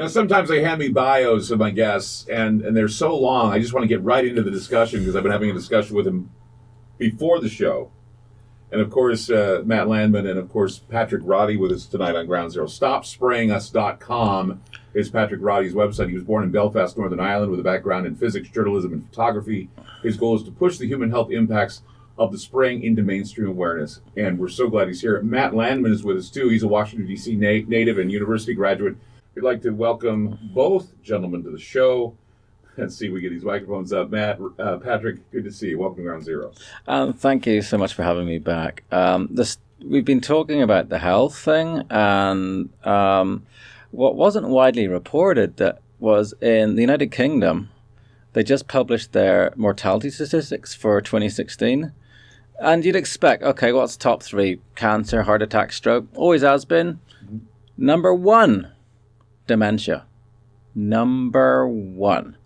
Sometimes they hand me bios of my guests, and they're so long. I just want to get right into the discussion because I've been having a discussion with him before the show. And of course, Matt Landman and of course, Patrick Roddie with us tonight on Ground Zero. StopSprayingUs.com is Patrick Roddie's website. He was born in Belfast, Northern Ireland with a background in physics, journalism, and photography. His goal is to push the human health impacts of the spraying into mainstream awareness. And we're so glad he's here. Matt Landman is with us too. He's a Washington, D.C. native and university graduate. We'd like to welcome both gentlemen to the show. Let's see if we get these microphones up. Matt, Patrick, good to see you. Welcome to Ground Zero. Thank you so much for having me back. We've been talking about the health thing, and what wasn't widely reported that was in the United Kingdom, they just published their mortality statistics for 2016. And you'd expect, okay, what's top three? Cancer, heart attack, stroke. Always has been. Number one, dementia. Number one.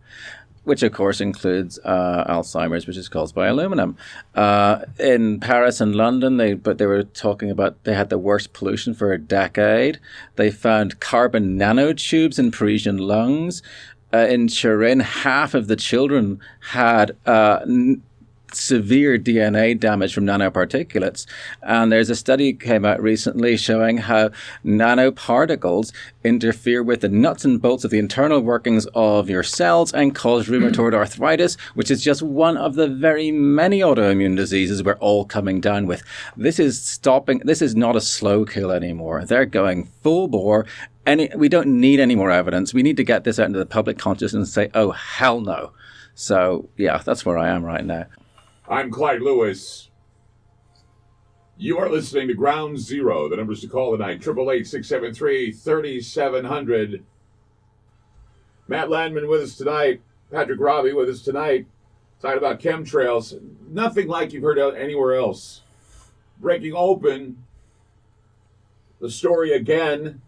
Which, of course, includes Alzheimer's, which is caused by aluminum. In Paris and London, they were talking about they had the worst pollution for a decade. They found carbon nanotubes in Parisian lungs. In Turin, half of the children had severe DNA damage from nanoparticulates. And there's a study came out recently showing how nanoparticles interfere with the nuts and bolts of the internal workings of your cells and cause rheumatoid arthritis, which is just one of the very many autoimmune diseases we're all coming down with. This is not a slow kill anymore. They're going full bore. We don't need any more evidence. We need to get this out into the public consciousness and say, oh, hell no. So, yeah, that's where I am right now. I'm Clyde Lewis. You are listening to Ground Zero. The numbers to call tonight, 888-673-3700. Matt Landman with us tonight. Patrick Robbie with us tonight. Talking about chemtrails. Nothing like you've heard anywhere else. Breaking open the story again,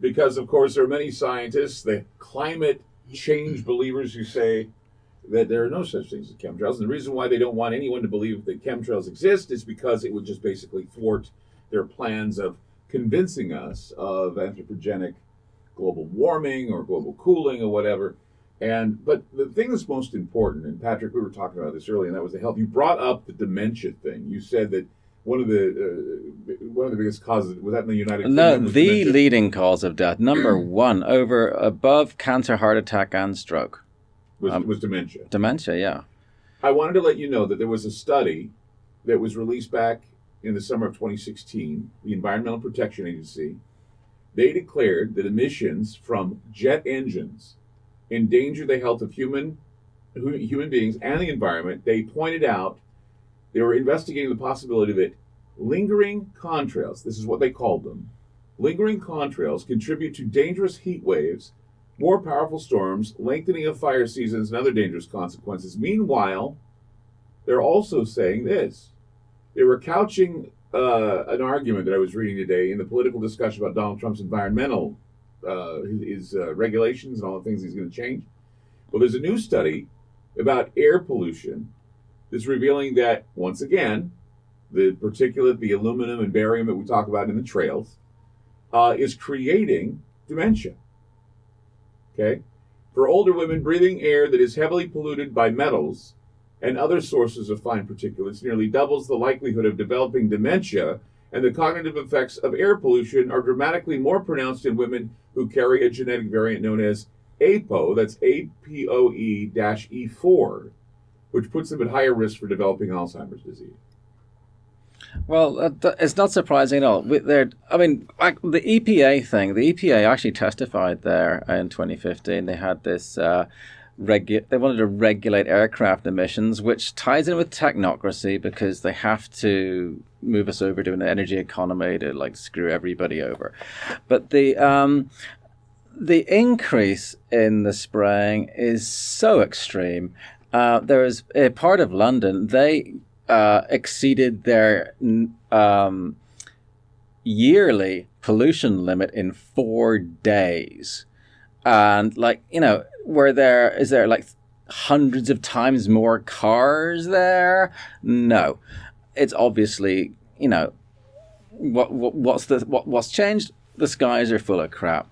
because, of course, there are many scientists, the climate change believers who say that there are no such things as chemtrails. And the reason why they don't want anyone to believe that chemtrails exist is because it would just basically thwart their plans of convincing us of anthropogenic global warming or global cooling or whatever. But the thing that's most important, and Patrick, we were talking about this earlier, and that was the health. You brought up the dementia thing. You said that one of the biggest causes was that in the United Kingdom. No, the leading cause of death, number one, above cancer, heart attack, and stroke. Was dementia. Dementia, yeah. I wanted to let you know that there was a study that was released back in the summer of 2016, the Environmental Protection Agency. They declared that emissions from jet engines endanger the health of human beings and the environment. They pointed out they were investigating the possibility that lingering contrails, this is what they called them, lingering contrails contribute to dangerous heat waves, more powerful storms, lengthening of fire seasons, and other dangerous consequences. Meanwhile, they're also saying this. They were couching an argument that I was reading today in the political discussion about Donald Trump's environmental, his regulations and all the things he's going to change. Well, there's a new study about air pollution that's revealing that, once again, the particulate, the aluminum and barium that we talk about in the trails, is creating dementia. Okay? For older women, breathing air that is heavily polluted by metals and other sources of fine particulates nearly doubles the likelihood of developing dementia, and the cognitive effects of air pollution are dramatically more pronounced in women who carry a genetic variant known as APOE, that's APOE-E4, which puts them at higher risk for developing Alzheimer's disease. Well, it's not surprising at all. The EPA thing, the EPA actually testified there in 2015. They had this, they wanted to regulate aircraft emissions, which ties in with technocracy because they have to move us over to an energy economy to screw everybody over. But the increase in the spraying is so extreme. There is a part of London, they exceeded their yearly pollution limit in 4 days. And where is there hundreds of times more cars there? No. It's obviously, what's changed? The skies are full of crap.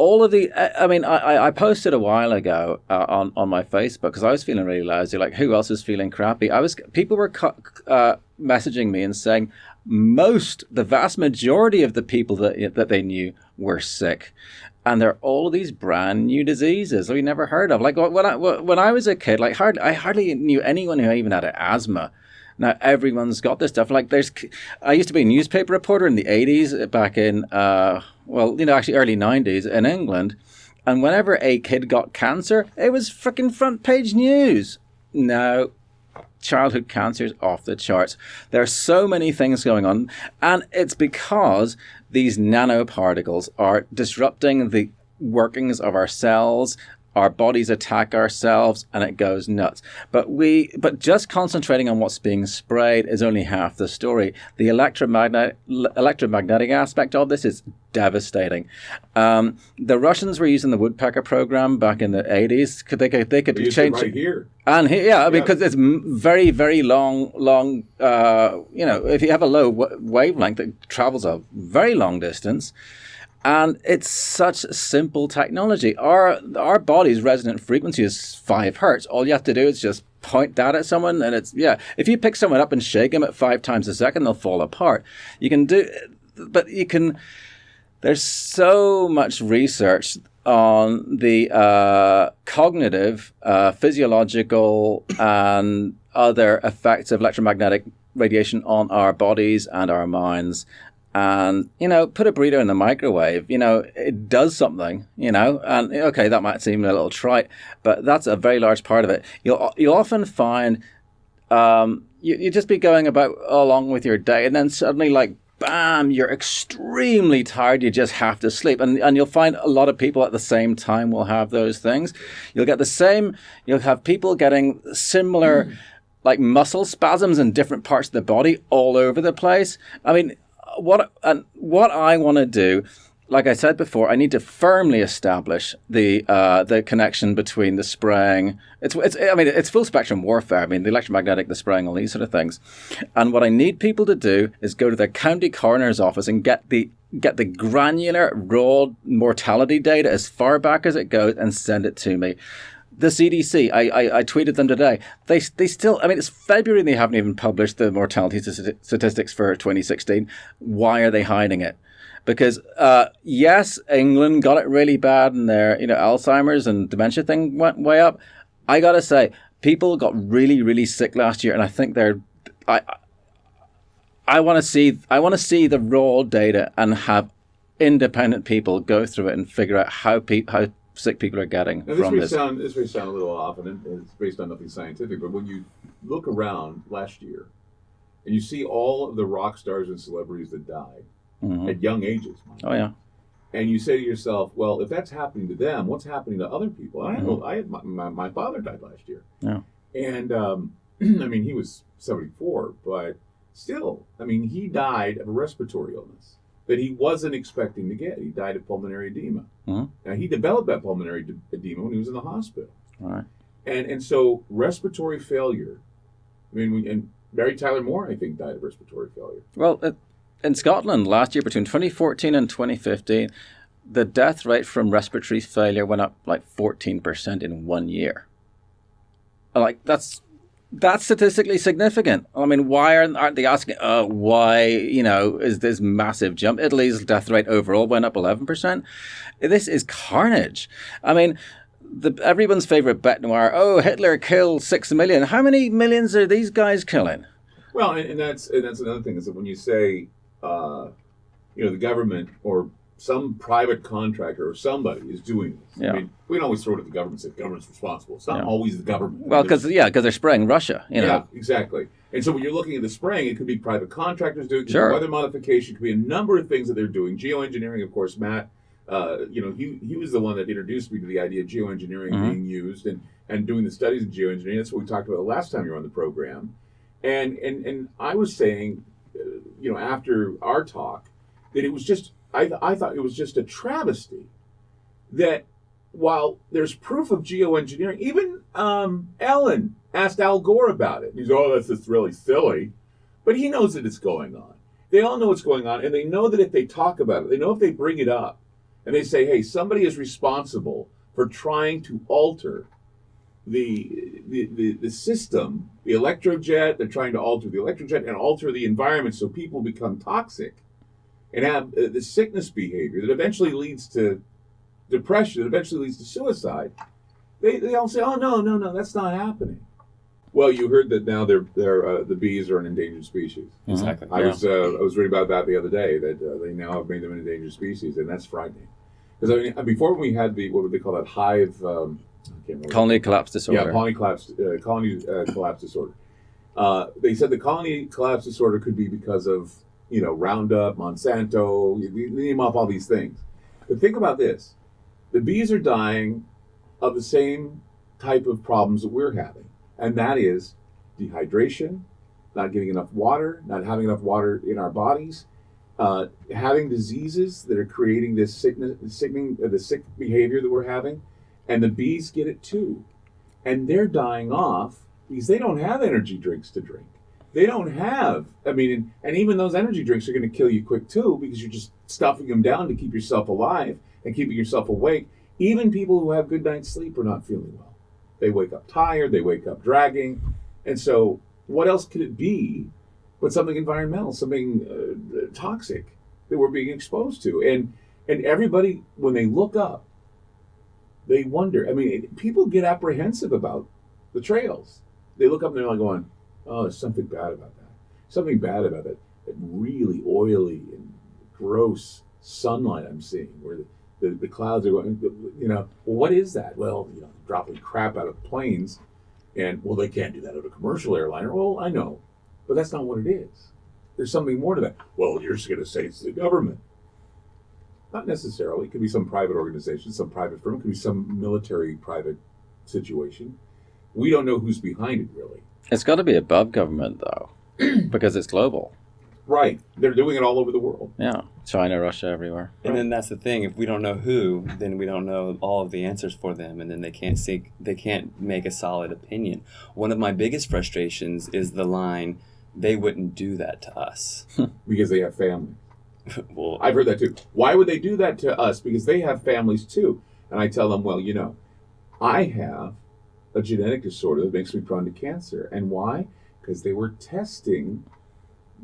all of the, I mean, I posted a while ago on my Facebook because I was feeling really lousy. Like, who else is feeling crappy? People were messaging me and saying the vast majority of the people that they knew were sick. And they're all of these brand new diseases that we never heard of. Like when I was a kid, like I hardly knew anyone who even had asthma. Now everyone's got this stuff. Like I used to be a newspaper reporter in the 80s back in, actually early 90s in England. And whenever a kid got cancer, it was freaking front page news. Now, childhood cancer is off the charts. There are so many things going on. And it's because these nanoparticles are disrupting the workings of our cells. Our bodies attack ourselves and it goes nuts. But just concentrating on what's being sprayed is only half the story. The electromagnetic aspect of this is devastating. The Russians were using the woodpecker program back in the 80s. They could change right here. And because it's very, very long. If you have a low wavelength, it travels a very long distance. And it's such simple technology. Our body's resonant frequency is 5 hertz. All you have to do is just point that at someone, and if you pick someone up and shake them at 5 times a second, they'll fall apart. There's so much research on the cognitive, physiological, and other effects of electromagnetic radiation on our bodies and our minds. And, put a burrito in the microwave, it does something, and okay, that might seem a little trite, but that's a very large part of it. You'll often find you just be going about along with your day, and then suddenly, like, bam, you're extremely tired, you just have to sleep. And you'll find a lot of people at the same time will have those things. You'll have people getting similar, like, muscle spasms in different parts of the body all over the place. I mean, what I want to do, like I said before, I need to firmly establish the connection between the spraying. It's full spectrum warfare. I mean, the electromagnetic, the spraying, all these sort of things. And what I need people to do is go to the county coroner's office and get the granular raw mortality data as far back as it goes and send it to me. The CDC, I tweeted them today. They still, it's February and they haven't even published the mortality statistics for 2016. Why are they hiding it? Because, yes, England got it really bad and their, Alzheimer's and dementia thing went way up. I got to say, people got really, really sick last year. And I think I want to see the raw data and have independent people go through it and figure out how sick people are getting from this. This may sound a little off, and it's based on nothing scientific, but when you look around last year and you see all of the rock stars and celebrities that died at young ages, and you say to yourself, well, if that's happening to them, what's happening to other people? And I had my father died last year, and he was 74, but still, he died of a respiratory illness that he wasn't expecting to get. He died of pulmonary edema. Now, he developed that pulmonary edema when he was in the hospital. Right. And so respiratory failure, and Mary Tyler Moore, I think, died of respiratory failure. Well, in Scotland last year, between 2014 and 2015, the death rate from respiratory failure went up like 14% in 1 year. Like, that's statistically significant. Why aren't they asking, why, is this massive jump? Italy's death rate overall went up 11%. This is carnage. Everyone's favorite bête noire, Hitler killed 6 million. How many millions are these guys killing? Well, and that's another thing, is that when you say, the government or some private contractor or somebody is doing this. Yeah. We don't always throw it at the government and say the government's responsible. It's not always the government. Well, because they're spraying Russia. Yeah, exactly. And so when you're looking at the spraying, it could be private contractors doing it, sure. Weather modification, it could be a number of things that they're doing. Geoengineering, of course, Matt, he was the one that introduced me to the idea of geoengineering being used and doing the studies of geoengineering. That's what we talked about the last time you were on the program. And I was saying, after our talk, that it was just, I thought it was just a travesty that while there's proof of geoengineering, even Ellen asked Al Gore about it. He's, that's just really silly. But he knows that it's going on. They all know what's going on, and they know that if they talk about it, they know if they bring it up, and they say, hey, somebody is responsible for trying to alter the system, the electrojet. They're trying to alter the electrojet and alter the environment so people become toxic and have the sickness behavior that eventually leads to depression, that eventually leads to suicide. They all say, oh, no, that's not happening. Well, you heard that now the bees are an endangered species. Exactly. I was reading about that the other day, that they now have made them an endangered species, and that's frightening. Because I mean, before we had what would they call that, hive... I can't remember. Colony collapse disorder. Yeah, colony collapse disorder. They said the colony collapse disorder could be because of, Roundup, Monsanto, you name off all these things. But think about this. The bees are dying of the same type of problems that we're having. And that is dehydration, not getting enough water, not having enough water in our bodies, having diseases that are creating this sick behavior that we're having. And the bees get it too. And they're dying off because they don't have energy drinks to drink. They don't have, and even those energy drinks are going to kill you quick too, because you're just stuffing them down to keep yourself alive and keeping yourself awake. Even people who have good night's sleep are not feeling well. They wake up tired, they wake up dragging. And so what else could it be but something environmental, something toxic that we're being exposed to? And everybody, when they look up, they wonder. People get apprehensive about the trails. They look up and they're like going, oh, there's something bad about that. Something bad about that really oily and gross sunlight I'm seeing where the clouds are going, well, what is that? Well, dropping crap out of planes. And, well, they can't do that at a commercial airliner. Well, I know. But that's not what it is. There's something more to that. Well, you're just going to say it's the government. Not necessarily. It could be some private organization, some private firm. It could be some military private situation. We don't know who's behind it, really. It's got to be above government, though, because it's global. Right. They're doing it all over the world. Yeah. China, Russia, everywhere. And then that's the thing. If we don't know who, then we don't know all of the answers for them, and then they can't make a solid opinion. One of my biggest frustrations is the line, they wouldn't do that to us. Because they have family. Well, I've heard that too. Why would they do that to us? Because they have families too. And I tell them, well, I have a genetic disorder that makes me prone to cancer. And why? Because they were testing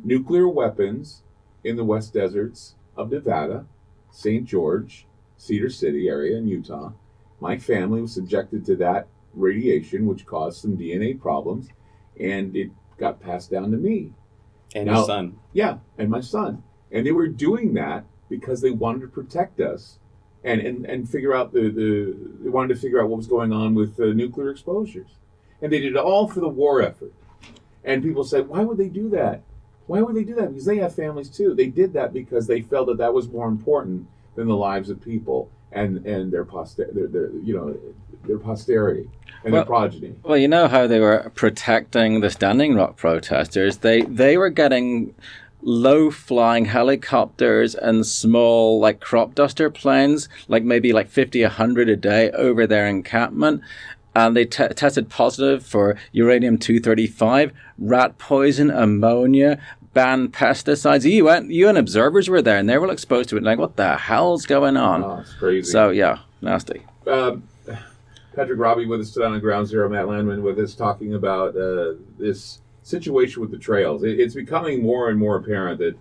nuclear weapons in the West Deserts of Nevada, St. George, Cedar City area in Utah. My family was subjected to that radiation, which caused some DNA problems, and it got passed down to me. And your son. Yeah, and my son. And they were doing that because they wanted to protect us and figure out they wanted to figure out what was going on with nuclear exposures. And they did it all for the war effort. And people say, why would they do that? Why would they do that? Because they have families too. They did that because they felt that was more important than the lives of people and their posterity and their progeny. Well, you know how they were protecting the Standing Rock protesters? They were getting low-flying helicopters and small, crop duster planes, maybe 50, 100 a day over their encampment. And they tested positive for uranium-235, rat poison, ammonia, banned pesticides. UN observers were there, and they were exposed to it. What the hell's going on? Oh, it's crazy. So, yeah, nasty. Patrick Robbie with us today on Ground Zero, Matt Landman with us, talking about this situation with the trails. It's becoming more and more apparent that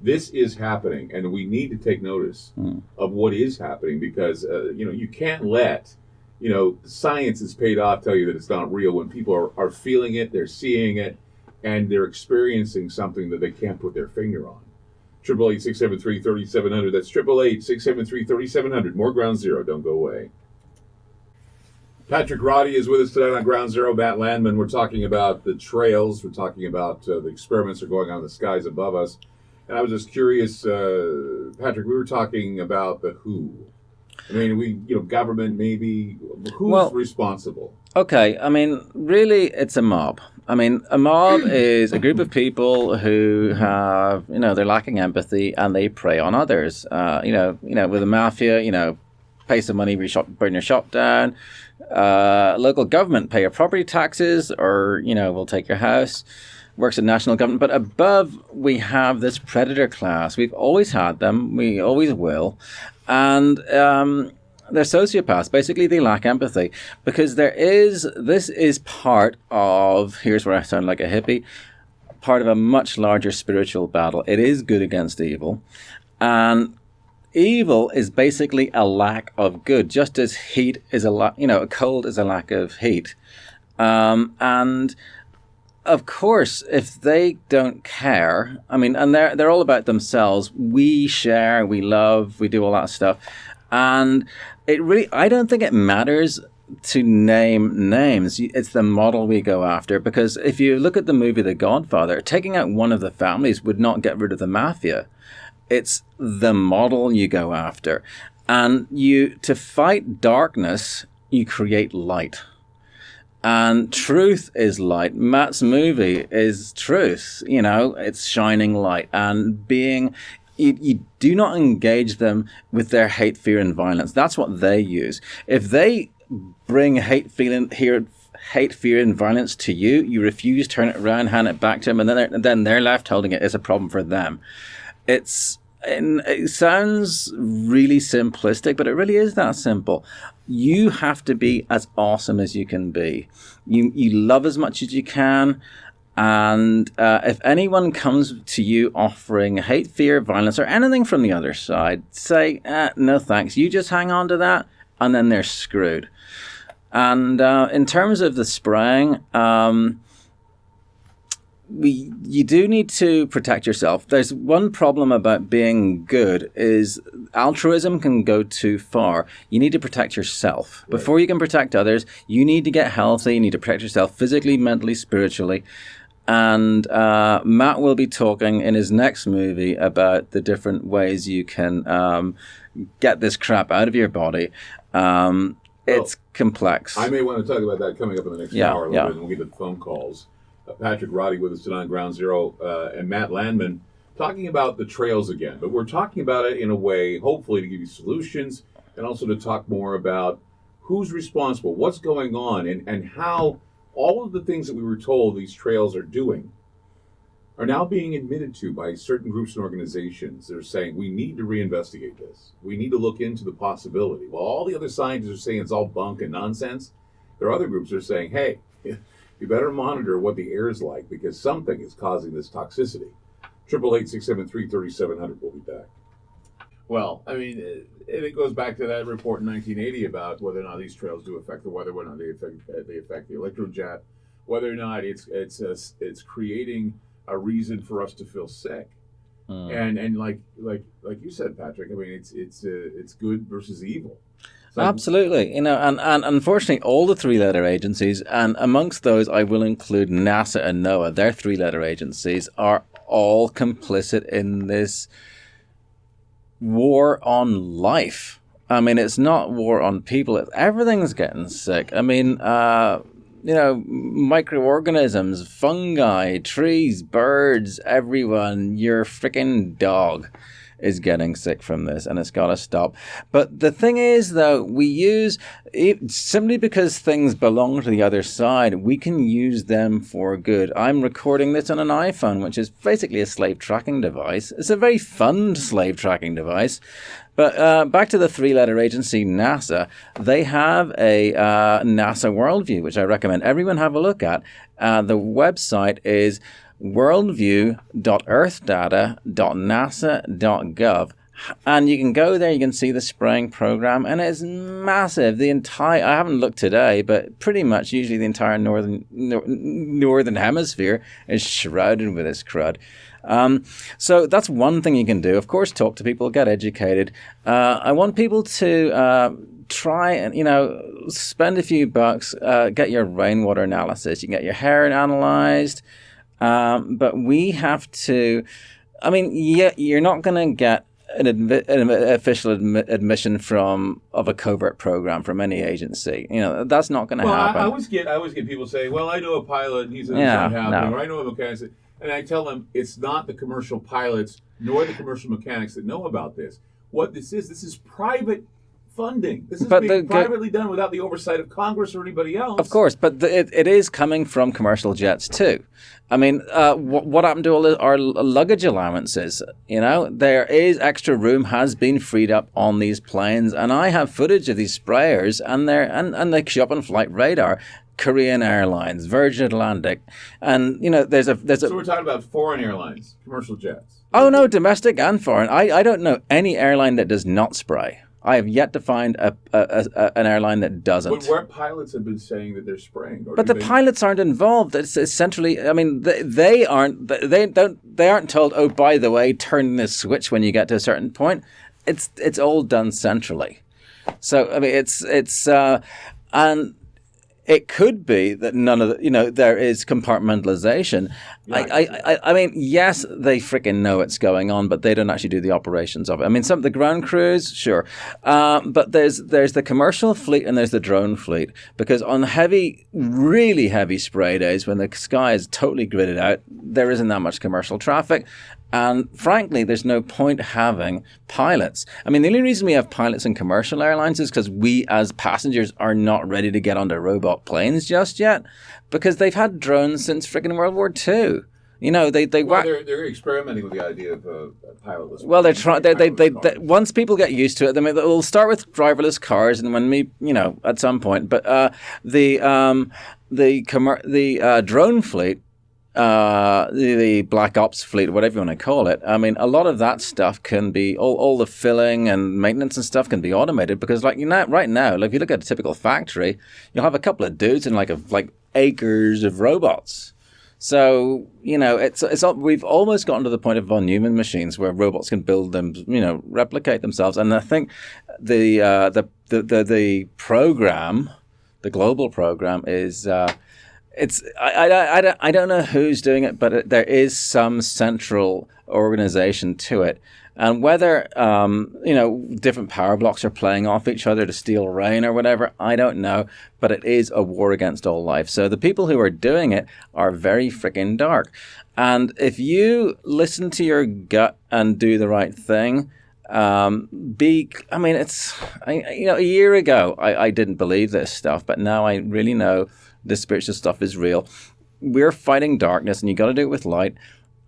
this is happening, and we need to take notice of what is happening because, you can't let, science is paid off, tell you that it's not real when people are feeling it, they're seeing it, and they're experiencing something that they can't put their finger on. 888-673-3700. That's 888-673-3700. More Ground Zero. Don't go away. Patrick Roddie is with us today on Ground Zero. Matt Landman. We're talking about the trails. We're talking about the experiments that are going on in the skies above us. And I was just curious, Patrick, we were talking about the WHO. Government maybe. Who's responsible? Okay, really, it's a mob. A mob is a group of people who have, they're lacking empathy and they prey on others. With the mafia, pay some money, burn your shop down. Local government, pay your property taxes, or, we'll take your house. Works in national government. But above, we have this predator class. We've always had them. We always will. and they're sociopaths. Basically, they lack empathy because this is part of, here's where I sound like a hippie, part of a much larger spiritual battle. It is good against evil, and evil is basically a lack of good, just as heat is cold is a lack of heat. And of course, if they don't care, and they're all about themselves. We share, we love, we do all that stuff. And I don't think it matters to name names. It's the model we go after, because if you look at the movie The Godfather, taking out one of the families would not get rid of the mafia. It's the model you go after. And to fight darkness, you create light. And truth is light. Matt's movie is truth. It's shining light. And you do not engage them with their hate, fear, and violence. That's what they use. If they bring hate, fear, and violence to you, you refuse, turn it around, hand it back to them, and then they're left holding it. It's a problem for them. It sounds really simplistic, but it really is that simple. You have to be as awesome as you can be. You love as much as you can. And if anyone comes to you offering hate, fear, violence, or anything from the other side, say, no thanks. You just hang on to that, and then they're screwed. And in terms of the spraying, you do need to protect yourself. There's one problem about being good is altruism can go too far. You need to protect yourself. Right. Before you can protect others, you need to get healthy. You need to protect yourself physically, mentally, spiritually. And Matt will be talking in his next movie about the different ways you can get this crap out of your body. It's complex. I may want to talk about that coming up in the next hour a little bit, and we'll get to the phone calls. Patrick Roddie with us tonight on Ground Zero, and Matt Landman talking about the trails again. But we're talking about it in a way, hopefully, to give you solutions, and also to talk more about who's responsible, what's going on, and how all of the things that we were told these trails are doing are now being admitted to by certain groups and organizations that are saying, we need to reinvestigate this. We need to look into the possibility. While all the other scientists are saying it's all bunk and nonsense, there are other groups that are saying, hey, you better monitor what the air is like, because something is causing this toxicity. 888-673-3700. We'll be back. Well, it goes back to that report in 1980 about whether or not these trails do affect the weather, whether or not they affect the electrojet, whether or not it's creating a reason for us to feel sick. And like you said, Patrick, it's good versus evil. Absolutely. And unfortunately, all the three-letter agencies, and amongst those I will include NASA and NOAA, their three-letter agencies, are all complicit in this war on life. It's not war on people. Everything's getting sick. Microorganisms, fungi, trees, birds, everyone, your freaking dog is getting sick from this, and it's got to stop. But the thing is, though, we use simply because things belong to the other side, we can use them for good. I'm recording this on an iPhone, which is basically a slave tracking device. It's a very fun slave tracking device. But back to the three-letter agency, NASA. They have a NASA worldview, which I recommend everyone have a look at. The website is worldview.earthdata.nasa.gov. And you can go there, you can see the spraying program, and it's massive. I haven't looked today, but pretty much usually the entire northern hemisphere is shrouded with this crud. So that's one thing you can do. Of course, talk to people, get educated. I want people to try and, spend a few bucks, get your rainwater analysis. You can get your hair analyzed. But we have to, you're not going to get an official admission of a covert program from any agency. That's not going to happen. I always get people say, well, I know a pilot, and he says it's not happening, or I know a mechanic, and I tell them it's not the commercial pilots nor the commercial mechanics that know about this. What this is private funding. This is But being privately done without the oversight of Congress or anybody else. Of course, but it is coming from commercial jets too. I mean, what happened to all our luggage allowances? There is extra room has been freed up on these planes, and I have footage of these sprayers, and they show up on flight radar. Korean Airlines, Virgin Atlantic, and there's a. So we're talking about foreign airlines, commercial jets. Oh no, domestic and foreign. I don't know any airline that does not spray. I have yet to find an airline that doesn't. But where pilots have been saying that they're spraying. But the pilots aren't involved. It's essentially, I mean, they aren't told, oh, by the way, turn this switch when you get to a certain point. It's all done centrally. So I mean, and it could be that none of the, there is compartmentalization. Yeah, I mean, yes, they freaking know it's going on, but they don't actually do the operations of it. I mean, some of the ground crews, sure. But there's the commercial fleet and there's the drone fleet. Because on really heavy spray days, when the sky is totally gridded out, there isn't that much commercial traffic. And frankly, there's no point having pilots. I mean, the only reason we have pilots in commercial airlines is because we as passengers are not ready to get onto robot planes just yet, because they've had drones since freaking World War II. They're experimenting with the idea of pilotless. Well, they're trying. They once people get used to it, they'll start with driverless cars, and when at some point. But the drone fleet. The Black Ops fleet, whatever you want to call it. I mean, a lot of that stuff can be all the filling and maintenance and stuff can be automated, because right now, if you look at a typical factory, you'll have a couple of dudes and like acres of robots. So we've almost gotten to the point of von Neumann machines where robots can build them, replicate themselves. And I think the program, the global program, is. I don't know who's doing it, but there is some central organization to it. And whether, different power blocks are playing off each other to steal rain or whatever, I don't know. But it is a war against all life. So the people who are doing it are very freaking dark. And if you listen to your gut and do the right thing, a year ago, I didn't believe this stuff, but now I really know the spiritual stuff is real. We're fighting darkness, and you got to do it with light.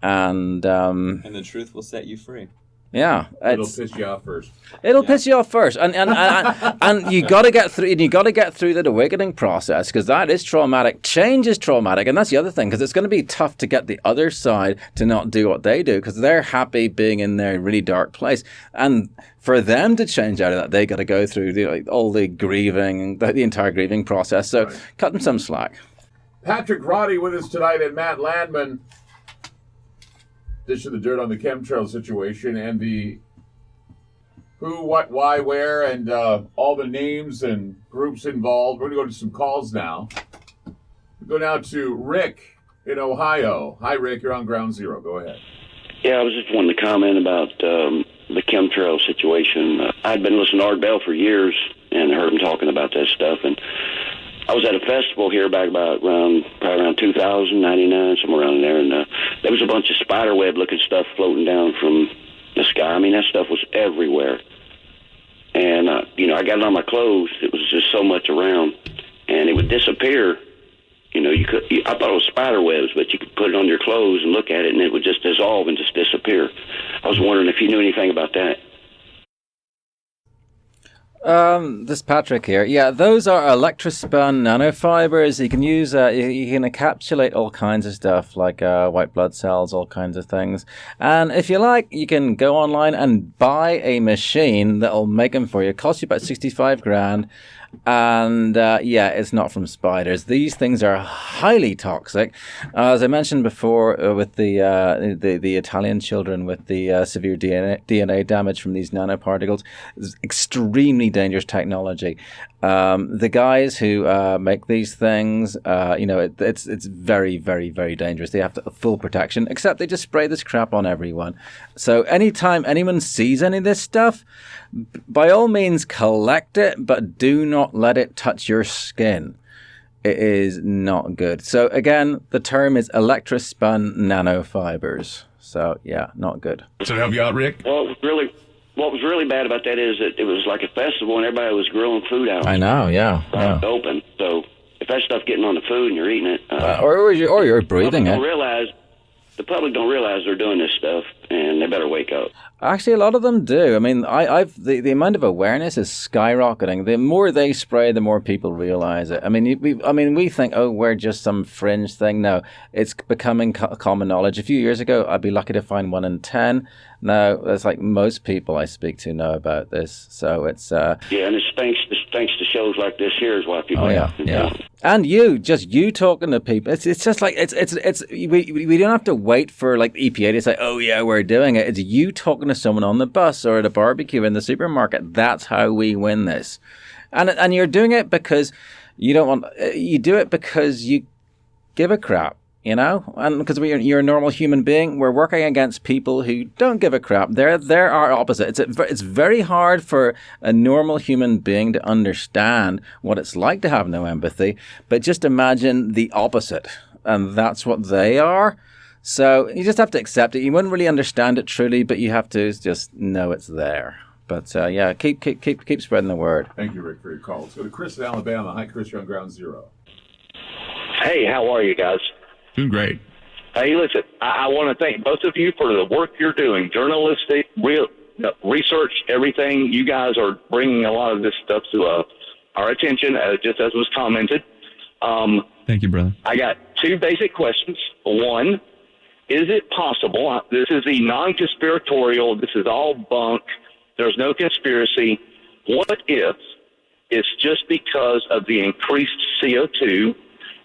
And the truth will set you free. Yeah, it'll piss you off first. Piss you off first, and you got to get through. And you got to get through that awakening process, because that is traumatic. Change is traumatic, and that's the other thing, because it's going to be tough to get the other side to not do what they do, because they're happy being in their really dark place, and for them to change out of that, they got to go through all the grieving, the entire grieving process. So cut them some slack. Patrick Roddie with us tonight, and Matt Landman. Dish of the dirt on the chemtrail situation and the who, what, why, where, and all the names and groups involved. We're going to go to some calls now. We go now to Rick in Ohio. Hi, Rick. You're on Ground Zero. Go ahead. Yeah, I was just wanting to comment about the chemtrail situation. I'd been listening to Art Bell for years and heard him talking about that stuff. And I was at a festival here back probably around 2000, 99, somewhere around there, and there was a bunch of spiderweb-looking stuff floating down from the sky. I mean, that stuff was everywhere. And, I got it on my clothes. It was just so much around, and it would disappear. I thought it was spiderwebs, but you could put it on your clothes and look at it, and it would just dissolve and just disappear. I was wondering if you knew anything about that. This is Patrick here. Yeah, those are Electrospun nanofibers. You can use, you can encapsulate all kinds of stuff like white blood cells, all kinds of things. And if you like, you can go online and buy a machine that'll make them for you. It costs you about 65 grand. And it's not from spiders. These things are highly toxic. As I mentioned before, with the Italian children with the severe DNA damage from these nanoparticles, it's extremely dangerous technology. The guys who make these things, it's very, very, very dangerous. They have full protection, except they just spray this crap on everyone. So anytime anyone sees any of this stuff, by all means collect it, but do not let it touch your skin. It is not good. So again, the term is Electrospun nanofibers. So yeah, not good. So to help you out, Rick? Well, what was really bad about that is that it was like a festival and everybody was grilling food out. I know, yeah. Open. So if that stuff getting on the food and you're eating it, or you're breathing it. The public don't realize they're doing this stuff, and they better wake up. Actually, a lot of them do. I mean, the amount of awareness is skyrocketing. The more they spray, the more people realize it. I mean, we think, oh, we're just some fringe thing. No, it's becoming common knowledge. A few years ago, I'd be lucky to find 1 in 10. Now, that's like most people I speak to know about this. So it's and it's thanks to shows like this here is why people. Oh yeah. And you talking to people. It's just like we don't have to wait for like the EPA to say, oh yeah, we're doing it. It's you talking to someone on the bus or at a barbecue in the supermarket. That's how we win this. And you're doing it because you do it because you give a crap. You know, and because you're a normal human being, we're working against people who don't give a crap. They're our opposite. It's very hard for a normal human being to understand what it's like to have no empathy. But just imagine the opposite, and that's what they are. So you just have to accept it. You wouldn't really understand it truly, but you have to just know it's there. But keep spreading the word. Thank you, Rick, for your call. Let's go to Chris in Alabama. Hi, Chris. You're on Ground Zero. Hey, how are you guys? Doing great. Hey, listen, I want to thank both of you for the work you're doing, journalistic, research, everything. You guys are bringing a lot of this stuff to our attention, just as was commented. Thank you, brother. I got 2 basic questions. One, is it possible, this is the non-conspiratorial, this is all bunk, there's no conspiracy, what if it's just because of the increased CO2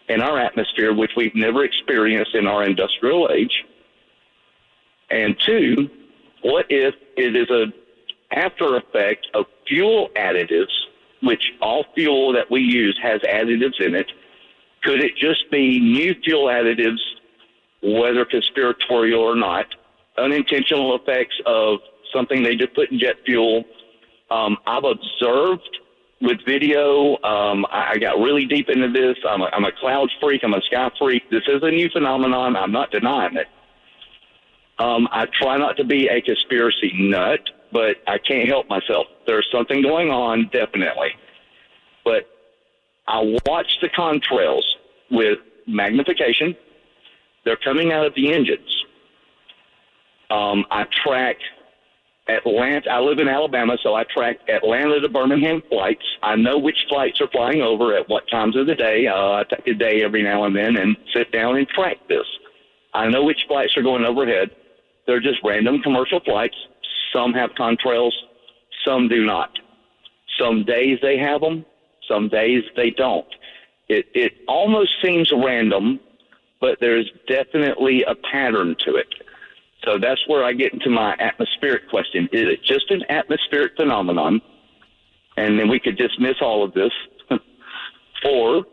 in our atmosphere, which we've never experienced in our industrial age? And 2, what if it is a after effect of fuel additives, which all fuel that we use has additives in it? Could it just be new fuel additives, whether conspiratorial or not, unintentional effects of something they just put in jet fuel? I've observed with video, I got really deep into this. I'm a cloud freak. I'm a sky freak. This is a new phenomenon. I'm not denying it. I try not to be a conspiracy nut, but I can't help myself. There's something going on, definitely. But I watch the contrails with magnification. They're coming out of the engines. I track Atlanta. I live in Alabama, so I track Atlanta to Birmingham flights. I know which flights are flying over at what times of the day. I take a day every now and then and sit down and track this. I know which flights are going overhead. They're just random commercial flights. Some have contrails, some do not. Some days they have them, some days they don't. It almost seems random, but there's definitely a pattern to it. So that's where I get into my atmospheric question. Is it just an atmospheric phenomenon? And then we could dismiss all of this. Or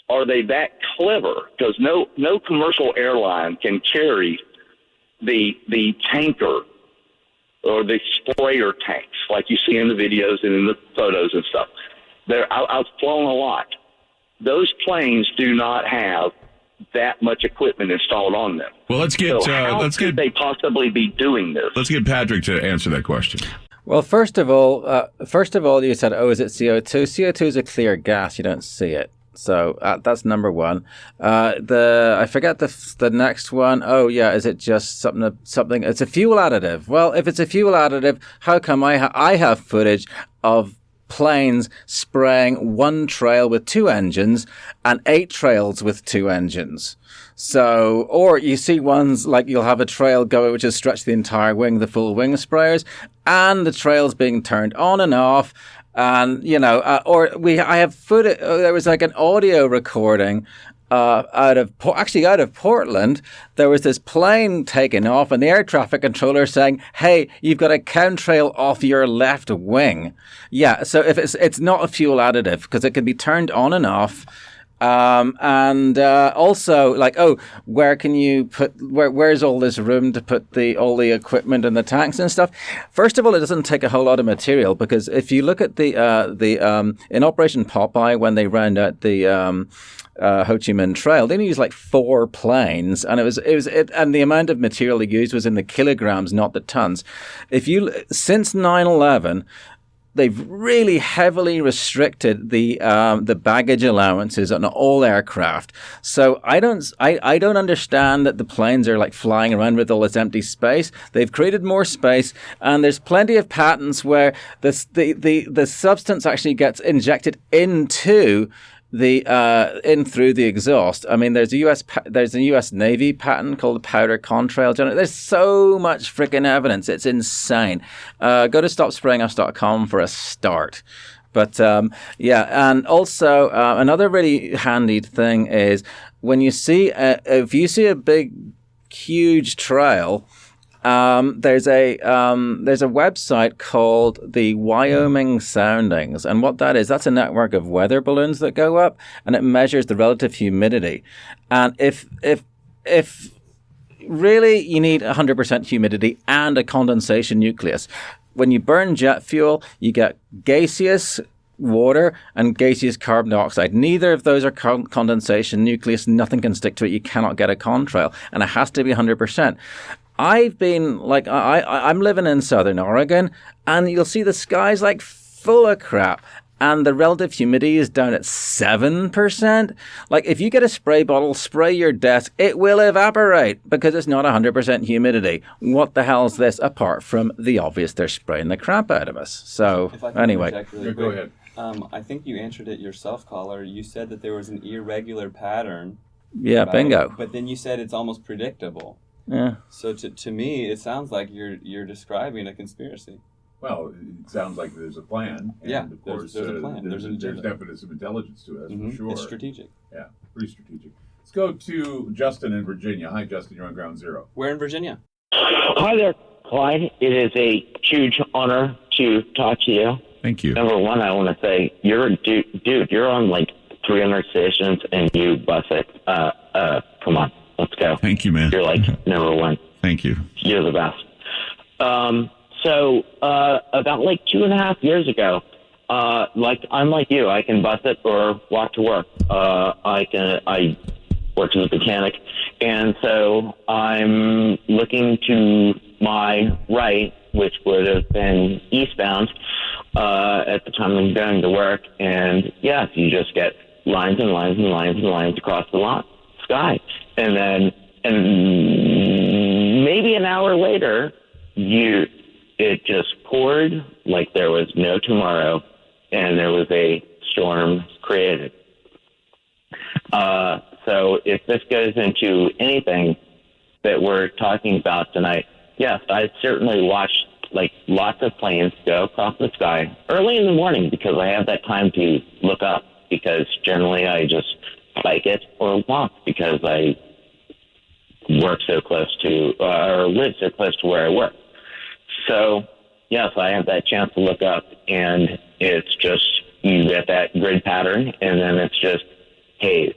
are they that clever? Because no commercial airline can carry the tanker or the sprayer tanks like you see in the videos and in the photos and stuff. I've flown a lot. Those planes do not have that much equipment installed on them. Well, let's get. How could they possibly be doing this? Let's get Patrick to answer that question. Well, first of all, you said, "Oh, is it CO2?" CO2 is a clear gas; you don't see it. So that's number one. I forget the next one. Oh yeah, is it just something? It's a fuel additive. Well, if it's a fuel additive, how come I have footage of planes spraying one trail with 2 engines and 8 trails with 2 engines? So, or you see ones like you'll have a trail go which has stretched the entire wing, the full wing sprayers, and the trails being turned on and off. And I have footage. There was like an audio recording out of Portland. There was this plane taking off, and the air traffic controller saying, "Hey, you've got a chemtrail off your left wing." Yeah, so if it's not a fuel additive because it can be turned on and off. And also, like, oh, where's all this room to put all the equipment and the tanks and stuff? First of all, it doesn't take a whole lot of material, because if you look at the in Operation Popeye, when they round out the Ho Chi Minh Trail, they used like 4 planes, and and the amount of material they used was in the kilograms, not the tons. Since 9/11. They've really heavily restricted the baggage allowances on all aircraft. So I don't understand that the planes are like flying around with all this empty space. They've created more space, and there's plenty of patents where the substance actually gets injected into in through the exhaust. I mean, there's a U.S. Navy patent called the powder contrail generator. There's so much freaking evidence. It's insane. Go to stopsprayingus.com for a start. But and also another really handy thing is when you see if you see a big, huge trail. There's a website called the Wyoming Soundings, and what that's a network of weather balloons that go up, and it measures the relative humidity. And if really you need 100% humidity and a condensation nucleus, when you burn jet fuel, you get gaseous water and gaseous carbon dioxide. Neither of those are condensation nucleus. Nothing can stick to it. You cannot get a contrail, and it has to be 100%. I've been like, I'm living in Southern Oregon, and you'll see the sky's like full of crap, and the relative humidity is down at 7%. Like, if you get a spray bottle, spray your desk, it will evaporate because it's not 100% humidity. What the hell is this apart from the obvious they're spraying the crap out of us? So, anyway. Really go ahead. I think you answered it yourself, caller. You said that there was an irregular pattern. Yeah, bingo. But then you said it's almost predictable. Yeah. So to me, it sounds like you're describing a conspiracy. Well, it sounds like there's a plan. And yeah, of course, there's a plan. There's definitely some intelligence to it, that's for sure. It's strategic. Yeah, pretty strategic. Let's go to Justin in Virginia. Hi, Justin. You're on Ground Zero. Where in Virginia? Hi there, Clyde. It is a huge honor to talk to you. Thank you. Number one, I want to say you're a dude. You're on like 300 stations and you bust it. Come on. Let's go. Thank you, man. You're like number one. Thank you. You're the best. So about like 2.5 years ago, I'm like you. I can bus it or walk to work. I work as a mechanic, and so I'm looking to my right, which would have been eastbound at the time I'm going to work. And yes, you just get lines and lines and lines and lines across the sky. And then, maybe an hour later, it just poured like there was no tomorrow, and there was a storm created. So if this goes into anything that we're talking about tonight, yes, I certainly watched like lots of planes go across the sky early in the morning because I have that time to look up, because generally I just bike it or walk because I work so close to or live so close to where I work. So yes, I have that chance to look up, and it's just you get that grid pattern, and then it's just hey,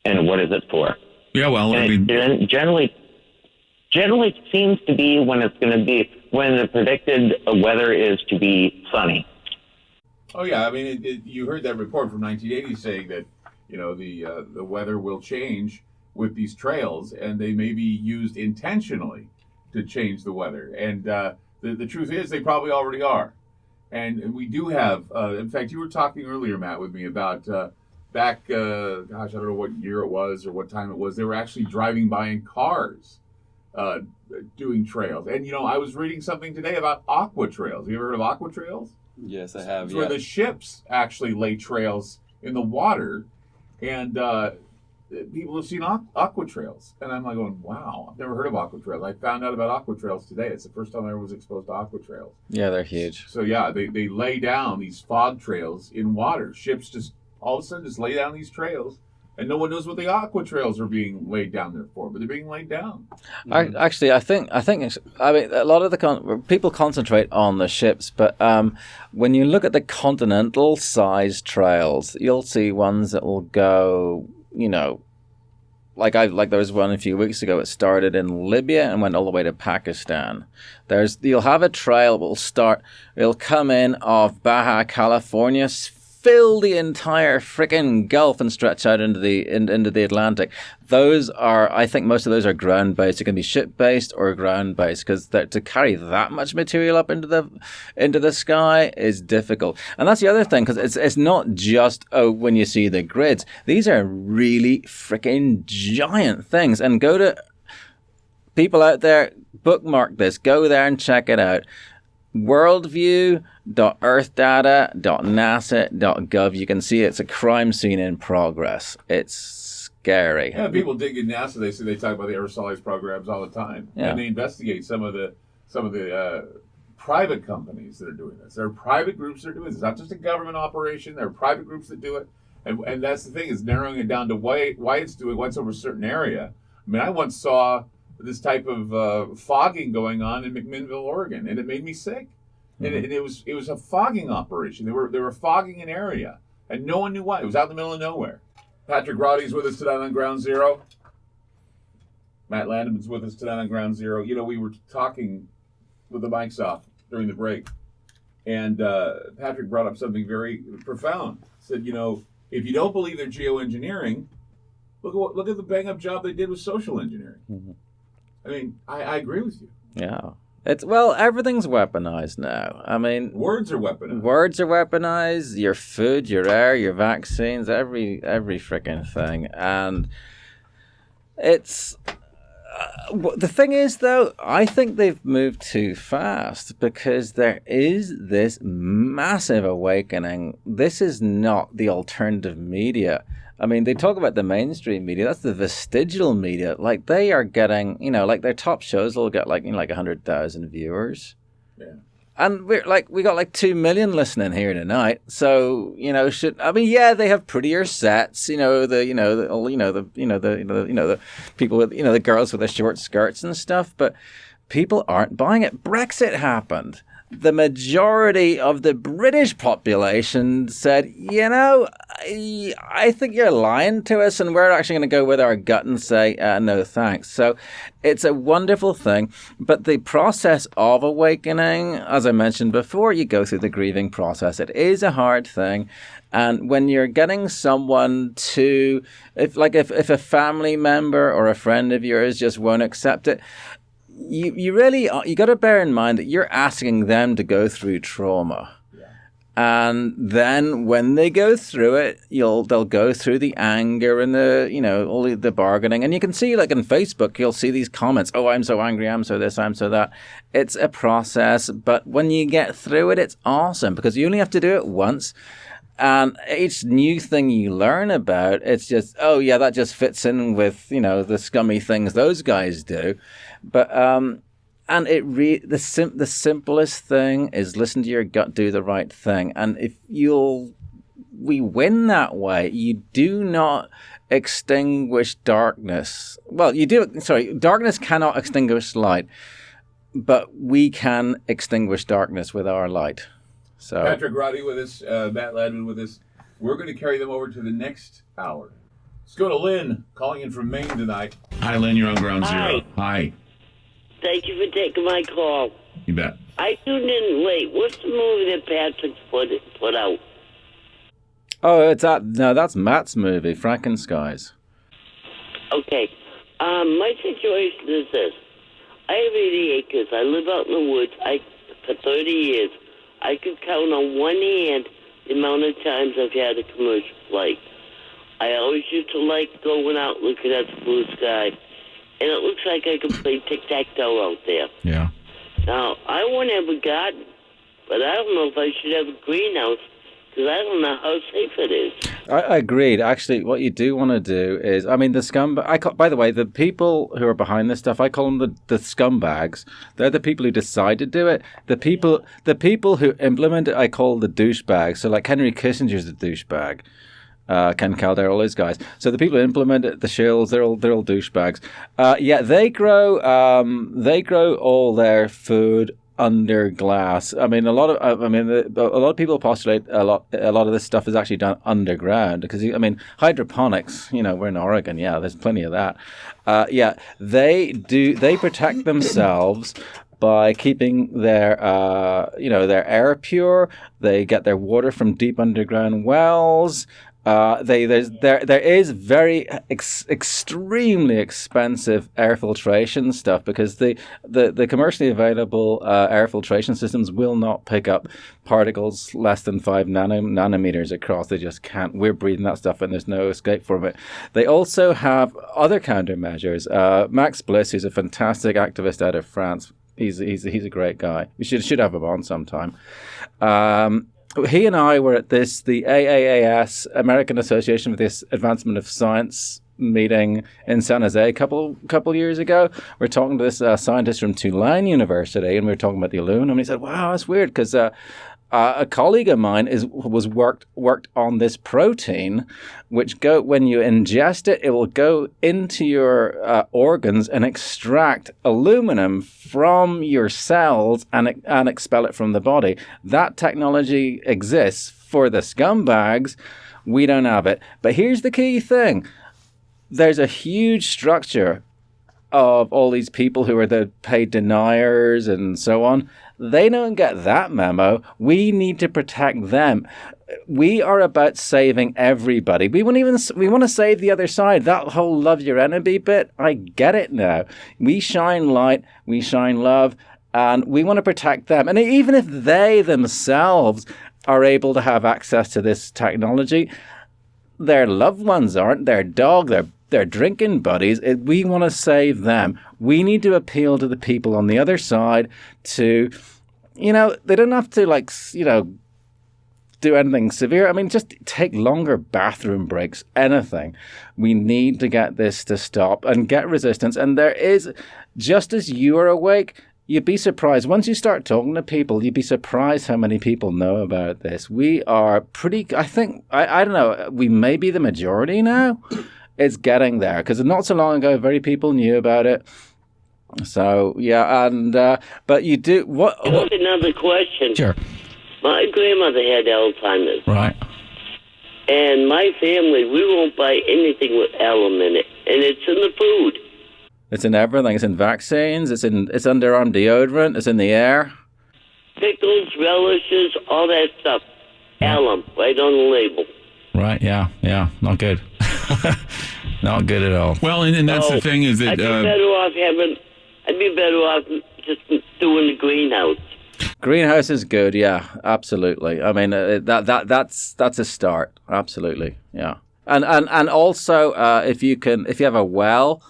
and what is it for? Yeah, well, and I mean, generally it seems to be when the predicted weather is to be sunny. Oh yeah, I mean, you heard that report from 1980 saying that the weather will change with these trails, and they may be used intentionally to change the weather. And the truth is, they probably already are. And we do have, in fact, you were talking earlier, Matt, with me about back, I don't know what year it was or what time it was. They were actually driving by in cars doing trails. And I was reading something today about aqua trails. You ever heard of aqua trails? Yes, I have. It's where the ships actually lay trails in the water, and people have seen aqua trails. And I'm like going, wow, I've never heard of aqua trails. I found out about aqua trails today. It's the first time I was exposed to aqua trails. Yeah, they're huge. So yeah, they lay down these fog trails in water. Ships just all of a sudden just lay down these trails, And no one knows what the aqua trails are being laid down there for, but they're being laid down. I think I mean, a lot of the people concentrate on the ships, but when you look at the continental size trails, you'll see ones that will go, like there was one a few weeks ago. It started in Libya and went all the way to Pakistan. You'll have a trail it'll come in off Baja California, fill the entire freaking Gulf and stretch out into the Atlantic. I think most of those are ground based. It can be ship based or ground based, because to carry that much material up into the sky is difficult. And that's the other thing, because it's not just when you see the grids. These are really freaking giant things. And go to people out there, bookmark this. Go there and check it out. Worldview.earthdata.nasa.gov. You can see it's a crime scene in progress. It's scary. Yeah, people dig in NASA. They talk about the aerosolized programs all the time, and they investigate some of the private companies that are doing this. There are private groups that are doing this. It's not just a government operation. There are private groups that do it, and that's the thing, is narrowing it down to why it's doing what's over a certain area. I mean, I once saw this type of fogging going on in McMinnville, Oregon, and it made me sick. And it was a fogging operation. They were fogging an area, and no one knew why. It was out in the middle of nowhere. Patrick Roddie's with us tonight on Ground Zero. Matt Landman's with us tonight on Ground Zero. We were talking with the mics off during the break, and Patrick brought up something very profound. Said, if you don't believe they're geoengineering, look at the bang up job they did with social engineering. Mm-hmm. I mean, I agree with you. Yeah. Everything's weaponized now. I mean, words are weaponized. Your food, your air, your vaccines, every freaking thing. And it's the thing is, though, I think they've moved too fast, because there is this massive awakening. This is not the alternative media. I mean, they talk about the mainstream media. That's the vestigial media. Like, they are getting, like their top shows will get like 100,000 viewers. Yeah. And we got 2 million listening here tonight. So, they have prettier sets. The people with, the girls with the short skirts and stuff. But people aren't buying it. Brexit happened. The majority of the British population said, I think you're lying to us, and we're actually going to go with our gut and say, no thanks. So it's a wonderful thing. But the process of awakening, as I mentioned before, you go through the grieving process. It is a hard thing. And when you're getting someone to, if a family member or a friend of yours just won't accept it, you got to bear in mind that you're asking them to go through trauma. Yeah. And then when they go through it, they'll go through the anger and all the bargaining. And you can see, like on Facebook, you'll see these comments, oh, I'm so angry, I'm so this, I'm so that. It's a process, but when you get through it, it's awesome, because you only have to do it once. And each new thing you learn about, it's just, oh yeah, that just fits in with, the scummy things those guys do. But and the simplest thing is listen to your gut, do the right thing. And if we win that way, you do not extinguish darkness. Well, you do. Sorry, darkness cannot extinguish light, but we can extinguish darkness with our light. So Patrick Roddie with us, Matt Landman with us. We're going to carry them over to the next hour. Let's go to Lynn, calling in from Maine tonight. Hi, Lynn. You're on Ground Zero. Hi. Thank you for taking my call. You bet. I tuned in late. What's the movie that Patrick put out? Oh, that's Matt's movie, Frankenskies. Okay. My situation is this. I have 80 acres. I live out in the woods. For 30 years. I could count on one hand the amount of times I've had a commercial flight. I always used to like going out looking at the blue sky. And it looks like I could play tic-tac-toe out there. Yeah. Now, I want to have a garden, but I don't know if I should have a greenhouse, because I don't know how safe it is. I agreed. Actually, what you do want to do is, I mean, by the way, the people who are behind this stuff, I call them the scumbags. They're the people who decide to do it. The people who implement it, I call the douchebags. So like Henry Kissinger's a douchebag. Ken Calder, all those guys. So the people who implement it, the shills, they're all douchebags. They grow all their food under glass. I mean, a lot of people postulate a lot of this stuff is actually done underground because hydroponics. We're in Oregon. Yeah, there's plenty of that. They protect themselves by keeping their air pure. They get their water from deep underground wells. There is very extremely expensive air filtration stuff because the commercially available air filtration systems will not pick up particles less than 5 nanometers across. They just can't. We're breathing that stuff and there's no escape from it. They also have other countermeasures. Max Bliss, who's a fantastic activist out of France, he's a great guy. We should have him on sometime. He and I were at the AAAS, American Association for the Advancement of Science meeting in San Jose a couple years ago. We're talking to this scientist from Tulane University, and we were talking about the aluminum. And he said, "Wow, that's weird," because a colleague of mine worked on this protein, which when you ingest it, it will go into your organs and extract aluminum from your cells and expel it from the body. That technology exists for the scumbags. We don't have it. But here's the key thing. There's a huge structure of all these people who are the paid deniers and so on. They don't get that memo. We need to protect them. We are about saving everybody. We want to save the other side. That whole love your enemy bit, I get it now. We shine light, we shine love, and we want to protect them. And even if they themselves are able to have access to this technology, their loved ones aren't, their dog, their drinking buddies. We want to save them. We need to appeal to the people on the other side to, they don't have to do anything severe. I mean, just take longer bathroom breaks, anything. We need to get this to stop and get resistance. And there is, just as you are awake, you'd be surprised. Once you start talking to people, you'd be surprised how many people know about this. We are pretty, I think, I don't know, we may be the majority now. It's getting there because not so long ago, very people knew about it. So, yeah, and, but you do, what? Another question. Sure. My grandmother had Alzheimer's. Right. And my family, we won't buy anything with alum in it. And it's in the food. It's in everything. It's in vaccines. It's underarm deodorant. It's in the air. Pickles, relishes, all that stuff. Alum, right on the label. Right, yeah. Not good. Not good at all. Well, and that's the thing is that... I'd be better off just doing the greenhouse. Greenhouse is good, yeah, absolutely. I mean, that's a start, absolutely, yeah. And also, if you have a well,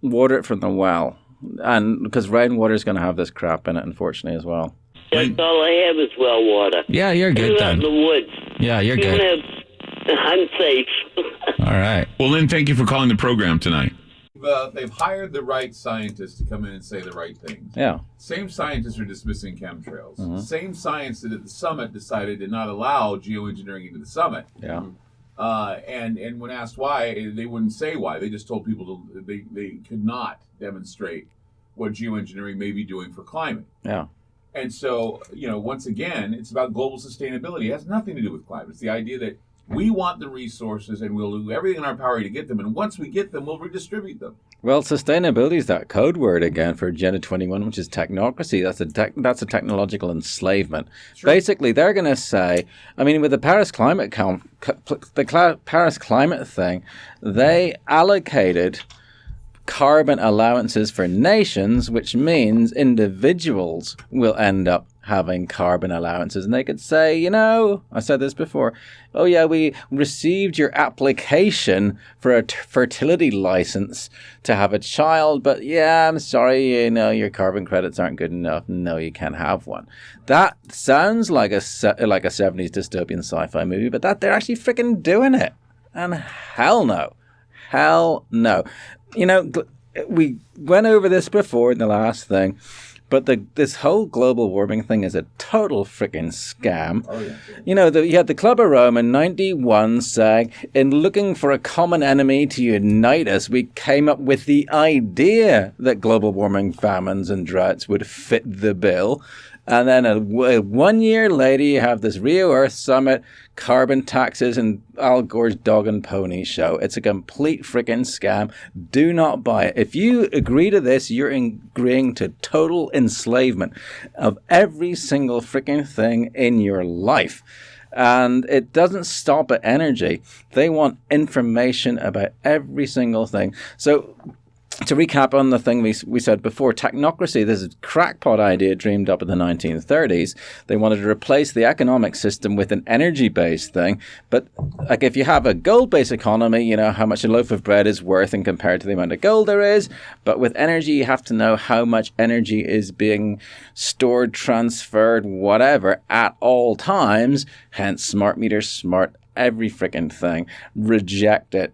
water it from the well, and because rainwater is going to have this crap in it, unfortunately, as well. That's all I have is well water. Yeah, you're good then. In the woods. Yeah, you're good. I'm safe. All right. Well, Lynn, thank you for calling the program tonight. They've hired the right scientists to come in and say the right things. Yeah. Same scientists are dismissing chemtrails. Mm-hmm. Same scientists that at the summit decided to not allow geoengineering into the summit. Yeah. And when asked why, they wouldn't say why. They just told people they could not demonstrate what geoengineering may be doing for climate. Yeah. And so, once again, it's about global sustainability. It has nothing to do with climate. It's the idea that we want the resources and we'll do everything in our power to get them. And once we get them, we'll redistribute them. Well, sustainability is that code word again for Agenda 21, which is technocracy. That's a technological enslavement. Sure. Basically, they're going to say, with the Paris Climate Paris Climate thing, they allocated carbon allowances for nations, which means individuals will end up having carbon allowances. And they could say, I said this before, oh yeah, we received your application for a fertility license to have a child, but yeah, I'm sorry, your carbon credits aren't good enough. No, you can't have one. That sounds like a 70s dystopian sci-fi movie, but they're actually freaking doing it. And hell no. We went over this before in the last thing. But this whole global warming thing is a total freaking scam. Oh, yeah. You know, you had the Club of Rome in 91 saying, in looking for a common enemy to unite us, we came up with the idea that global warming, famines and droughts would fit the bill. And then 1 year later, you have this Rio Earth Summit, carbon taxes, and Al Gore's dog and pony show. It's a complete freaking scam. Do not buy it. If you agree to this, you're agreeing to total enslavement of every single freaking thing in your life. And it doesn't stop at energy. They want information about every single thing. So, to recap on the thing we said before, technocracy, this is a crackpot idea dreamed up in the 1930s. They wanted to replace the economic system with an energy-based thing. But like if you have a gold-based economy, you know how much a loaf of bread is worth and compared to the amount of gold there is. But with energy, you have to know how much energy is being stored, transferred, whatever, at all times. Hence, smart meters, smart every freaking thing. Reject it.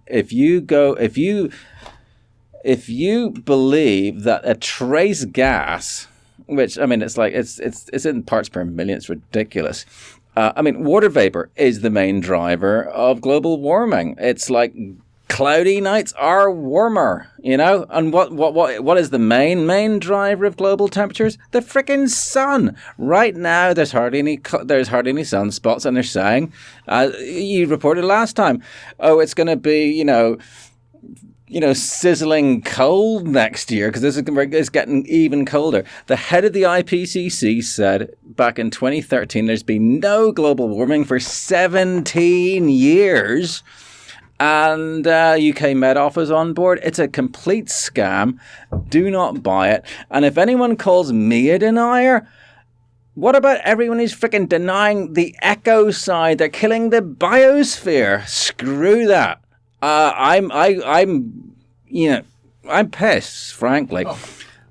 If you believe that a trace gas, which, I mean, it's like, it's in parts per million, it's ridiculous. Water vapor is the main driver of global warming. It's like cloudy nights are warmer, you know? And what is the main driver of global temperatures? The frickin' sun. Right now, there's hardly any sunspots, and they're saying, you reported last time, it's going to be, sizzling cold next year because it's getting even colder. The head of the IPCC said back in 2013 there's been no global warming for 17 years. And UK Met Office on board. It's a complete scam. Do not buy it. And if anyone calls me a denier, what about everyone who's freaking denying the eco side? They're killing the biosphere. Screw that. I'm pissed, frankly. Oh,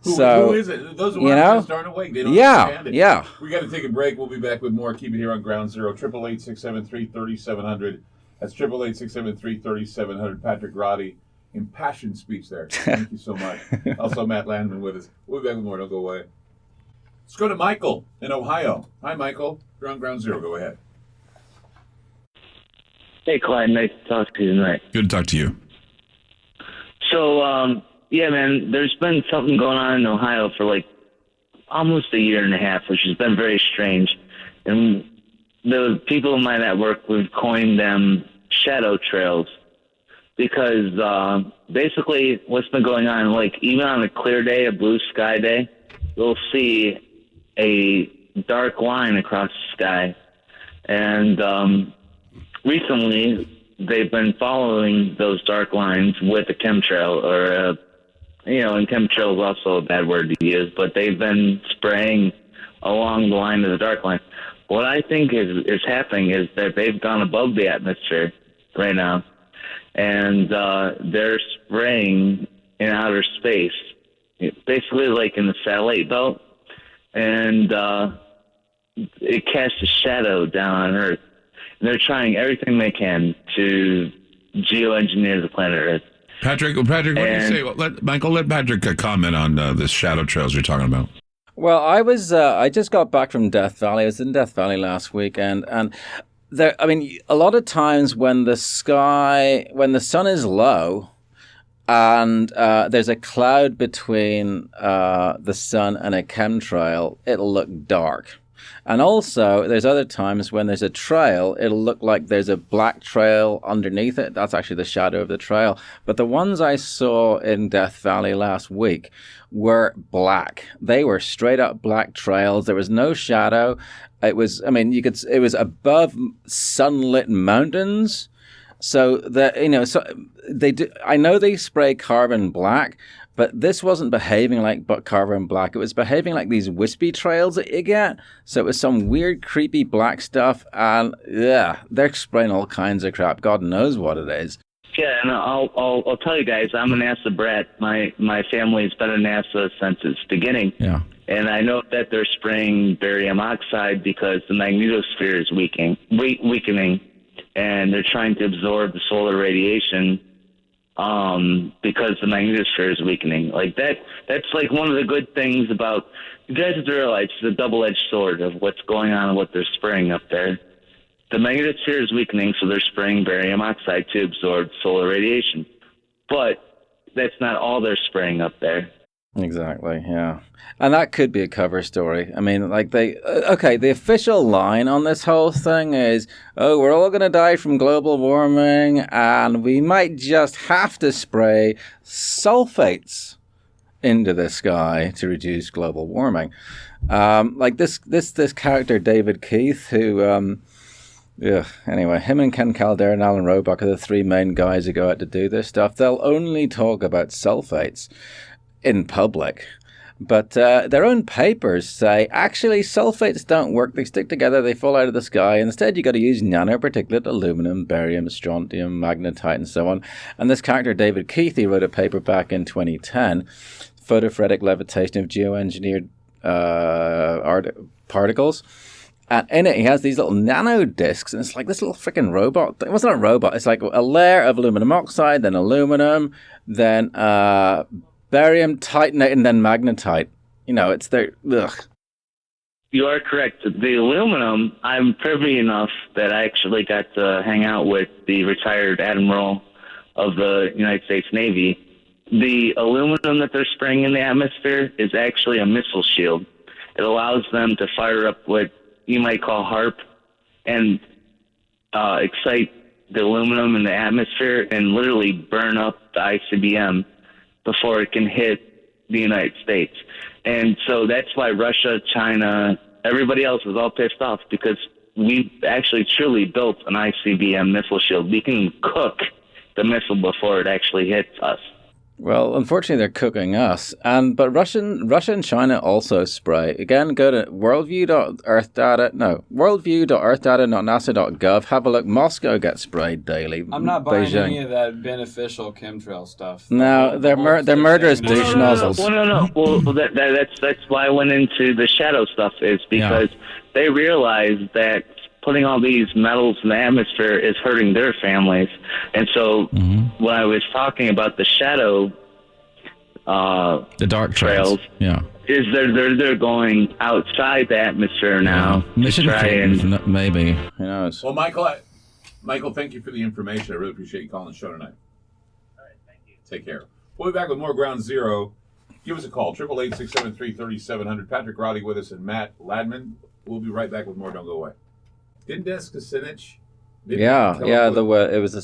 who is it? Those who aren't darn awake. They don't understand it. Yeah. We got to take a break. We'll be back with more. Keep it here on Ground Zero. 888-673-3700. That's 888-673-3700. Patrick Roddie, impassioned speech there. Thank you so much. Also, Matt Landman with us. We'll be back with more. Don't go away. Let's go to Michael in Ohio. Hi, Michael. You're on Ground Zero. Go ahead. Hey, Clyde. Nice to talk to you tonight. Good to talk to you. So, man, there's been something going on in Ohio for like almost a year and a half, which has been very strange. And the people in my network, we've coined them shadow trails because basically what's been going on, like even on a clear day, a blue sky day, you'll see a dark line across the sky. And recently, they've been following those dark lines with a chemtrail, and chemtrail is also a bad word to use, but they've been spraying along the line of the dark line. What I think is happening is that they've gone above the atmosphere right now, and they're spraying in outer space, basically like in the satellite belt, and it casts a shadow down on Earth. They're trying everything they can to geoengineer the planet Earth. Patrick, what do you say? Well, let Patrick comment on this shadow trails you're talking about. Well, I just got back from Death Valley. I was in Death Valley last weekend, and there, a lot of times when the sun is low, and there's a cloud between the sun and a chemtrail, it'll look dark. And also, there's other times when there's a trail, it'll look like there's a black trail underneath it. That's actually the shadow of the trail. But the ones I saw in Death Valley last week were black. They were straight up black trails. There was no shadow. It was, it was above sunlit mountains. So they do. I know they spray carbon black, but this wasn't behaving like carbon black. It was behaving like these wispy trails that you get. So it was some weird, creepy black stuff. And they're spraying all kinds of crap. God knows what it is. Yeah, and I'll tell you guys, I'm a NASA brat. My family's been a NASA since its beginning. Yeah. And I know that they're spraying barium oxide because the magnetosphere is weakening. And they're trying to absorb the solar radiation because the magnetosphere is weakening. Like that's like one of the good things about, you guys have to realize it's a double-edged sword of what's going on and what they're spraying up there. The magnetosphere is weakening, so they're spraying barium oxide to absorb solar radiation. But that's not all they're spraying up there. Exactly, yeah. And that could be a cover story. I mean, like the official line on this whole thing is, oh, we're all going to die from global warming and we might just have to spray sulfates into the sky to reduce global warming. Like this character, David Keith, who... yeah. Anyway, him and Ken Caldeira and Alan Roebuck are the three main guys who go out to do this stuff. They'll only talk about sulfates in public, but their own papers say actually sulfates don't work. They stick together, they fall out of the sky. Instead, you got to use nanoparticulate aluminum, barium, strontium, magnetite, and so on. And this character, David Keith, he wrote a paper back in 2010, Photophoretic Levitation of Geoengineered Particles. And in it, he has these little nano discs, and it's like this little freaking robot. It wasn't a robot. It's like a layer of aluminum oxide, then aluminum, then barium, titanate, and then magnetite. You know, it's there. Ugh. You are correct. The aluminum, I'm privy enough that I actually got to hang out with the retired admiral of the United States Navy. The aluminum that they're spraying in the atmosphere is actually a missile shield. It allows them to fire up what you might call HARP and excite the aluminum in the atmosphere and literally burn up the ICBM before it can hit the United States. And so that's why Russia, China, everybody else is all pissed off, because we actually truly built an ICBM missile shield. We can cook the missile before it actually hits us. Well, unfortunately, they're cooking us. But Russia and China also spray. Again, go to worldview.earthdata.nasa.gov. Have a look. Moscow gets sprayed daily. I'm not buying Beijing. any of that beneficial chemtrail stuff. No, they're murderous douche nozzles. No. Well, that's why I went into the shadow stuff, is because they realized that putting all these metals in the atmosphere is hurting their families. And so when I was talking about the shadow the dark trails, is they're going outside the atmosphere now to try and maybe. Who knows? Well, Michael, thank you for the information. I really appreciate you calling the show tonight. All right, thank you. Take care. We'll be back with more Ground Zero. Give us a call, 888-673-3700. Patrick Roddie with us and Matt Landman. We'll be right back with more. Don't go away. Didn't Dennis Kucinich? It was some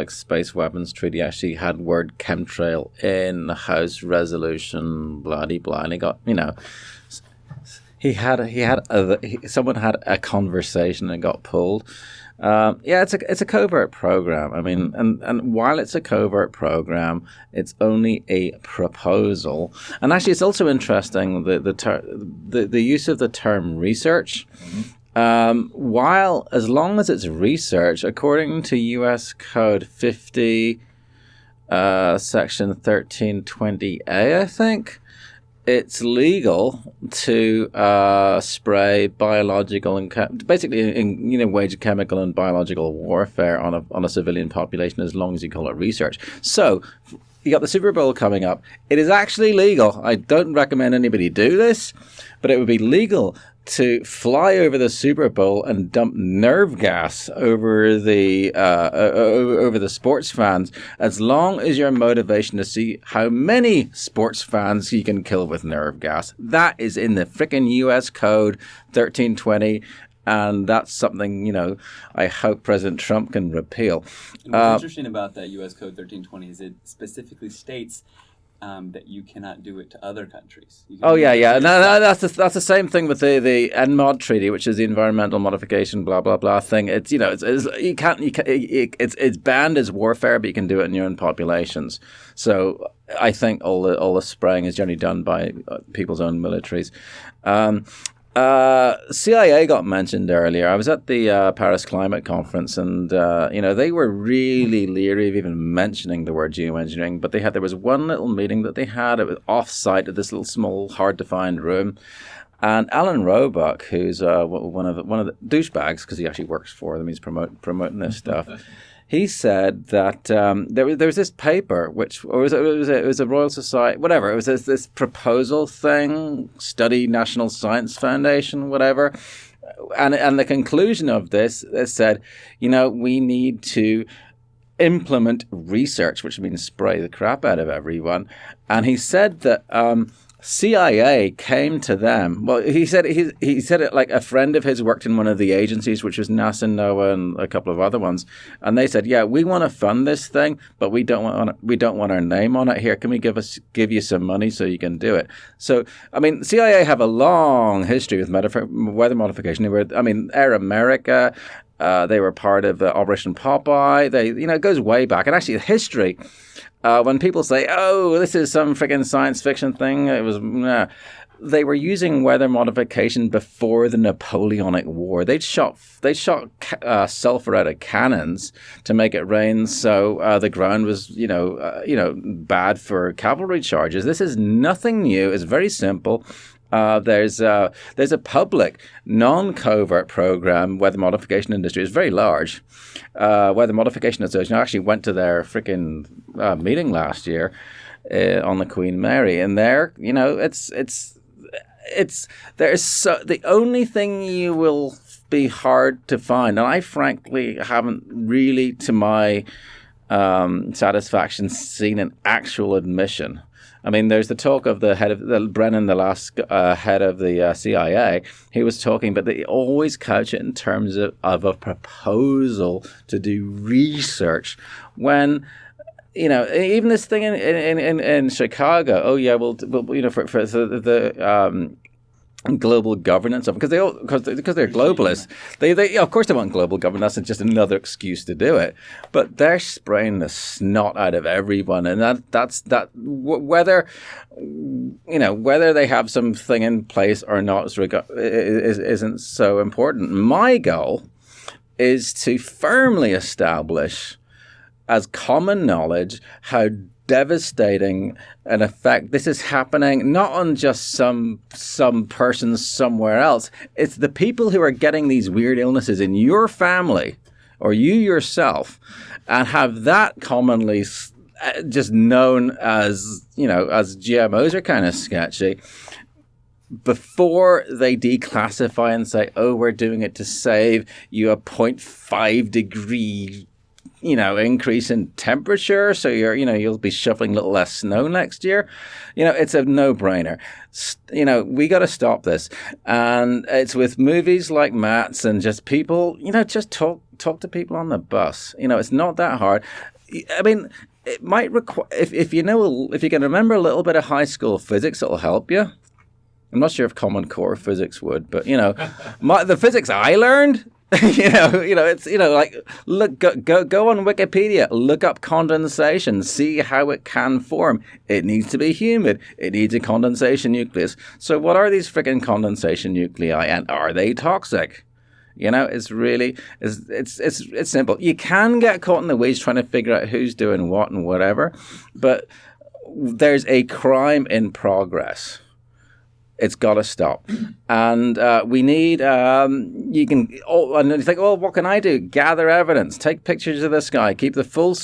space weapons treaty actually had word chemtrail in the House resolution, bloody blah, and he got, someone had a conversation and got pulled. It's a covert program. I mean, and while it's a covert program, it's only a proposal. And actually, it's also interesting the use of the term research. While, as long as it's research, according to U.S. Code 50, Section 1320A, I think, it's legal to spray biological and basically wage chemical and biological warfare on a civilian population, as long as you call it research. So you got the Super Bowl coming up. It is actually legal. I don't recommend anybody do this, but it would be legal to fly over the Super Bowl and dump nerve gas over the sports fans, as long as your motivation to see how many sports fans you can kill with nerve gas. That is in the frickin' U.S. Code 1320, and that's something, I hope President Trump can repeal. What's interesting about that U.S. Code 1320 is it specifically states that you cannot do it to other countries. No, that's the same thing with the NMOD treaty, which is the environmental modification blah blah blah thing. It's it's banned as warfare, but you can do it in your own populations. So I think all the spraying is generally done by people's own militaries. CIA got mentioned earlier. I was at the Paris Climate Conference, and they were really leery of even mentioning the word geoengineering. But there was one little meeting that they had. It was off-site at this little small, hard-to-find room. And Alan Roebuck, who's one of the douchebags, because he actually works for them, he's promoting this stuff. he said that there was this paper, or it was a Royal Society, whatever. It was this proposal thing, study National Science Foundation, whatever. And the conclusion of this, it said, we need to implement research, which means spray the crap out of everyone. And he said that CIA came to them. Well, he said it like a friend of his worked in one of the agencies, which was NASA, NOAA, and a couple of other ones. And they said, "Yeah, we want to fund this thing, but we don't want our name on it. Here, can we give you some money so you can do it?" So, I mean, CIA have a long history with weather modification. Air America. They were part of Operation Popeye. It goes way back. And actually, the history. When people say, "Oh, this is some freaking science fiction thing," they were using weather modification before the Napoleonic War. They shot sulfur out of cannons to make it rain, so the ground was, bad for cavalry charges. This is nothing new. It's very simple. There's a public, non-covert program. Weather modification industry is very large. Weather Modification Association, I actually went to their freaking meeting last year on the Queen Mary, and there, the only thing you will be hard to find, and I frankly haven't really, to my satisfaction, seen an actual admission. I mean, there's the talk of the head of Brennan, the last head of the CIA. He was talking, but they always couch it in terms of a proposal to do research. When, even this thing in Chicago. Oh yeah, well, for the global governance of, because they're globalists. They of course they want global governance. That's just another excuse to do it. But they're spraying the snot out of everyone, and that's whether they have something in place or not isn't so important. My goal is to firmly establish as common knowledge how devastating an effect this is happening, not on just some person somewhere else. It's the people who are getting these weird illnesses in your family or you yourself, and have that commonly just known as GMOs are kind of sketchy, before they declassify and say, "Oh, we're doing it to save you a 0.5 degree increase in temperature, so you'll be shoveling a little less snow next year." It's a no-brainer. We got to stop this, and it's with movies like Matt's and just people. Just talk to people on the bus. It's not that hard. I mean, it might require if you can remember a little bit of high school physics, it'll help you. I'm not sure if Common Core physics would, but the physics I learned. It's like go on Wikipedia, look up condensation, see how it can form. It needs to be humid. It needs a condensation nucleus. So what are these freaking condensation nuclei, and are they toxic? It's really it's simple. You can get caught in the weeds trying to figure out who's doing what and whatever, but there's a crime in progress. It's got to stop. And we need, and you think, "Oh, what can I do?" Gather evidence, take pictures of the sky, keep the full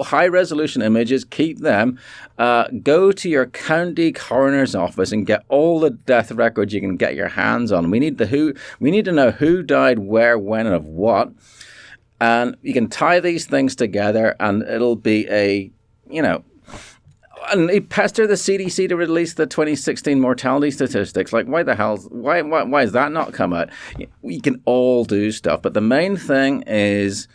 high resolution images, keep them, go to your county coroner's office and get all the death records you can get your hands on. We need to know who died, where, when, and of what. And you can tie these things together, and it'll be and he pestered the CDC to release the 2016 mortality statistics. Like, why has that not come out? We can all do stuff, but the main thing is,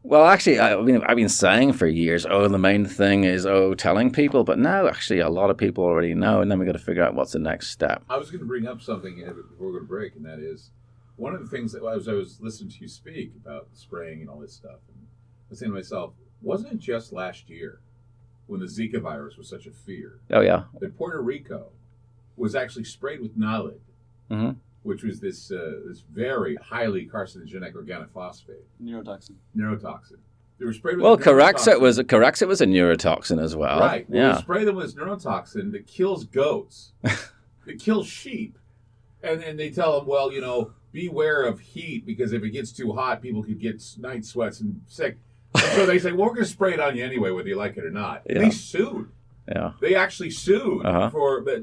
well, actually, I've been saying for years, the main thing is, telling people, but now actually a lot of people already know, and then we got to figure out what's the next step. I was going to bring up something before we go to break, and that is one of the things that as I was listening to you speak about spraying and all this stuff, and I was saying to myself, wasn't it just last year when the Zika virus was such a fear? Oh, yeah. That Puerto Rico was actually sprayed with naled, which was this very highly carcinogenic organophosphate. Neurotoxin. They were sprayed with Corexit was a neurotoxin as well. Right. Well, they spray them with this neurotoxin that kills goats, that kills sheep. And they tell them, well, beware of heat because if it gets too hot, people could get night sweats and sick. And so they say, well, we're going to spray it on you anyway, whether you like it or not. And they sued. Yeah. They actually sued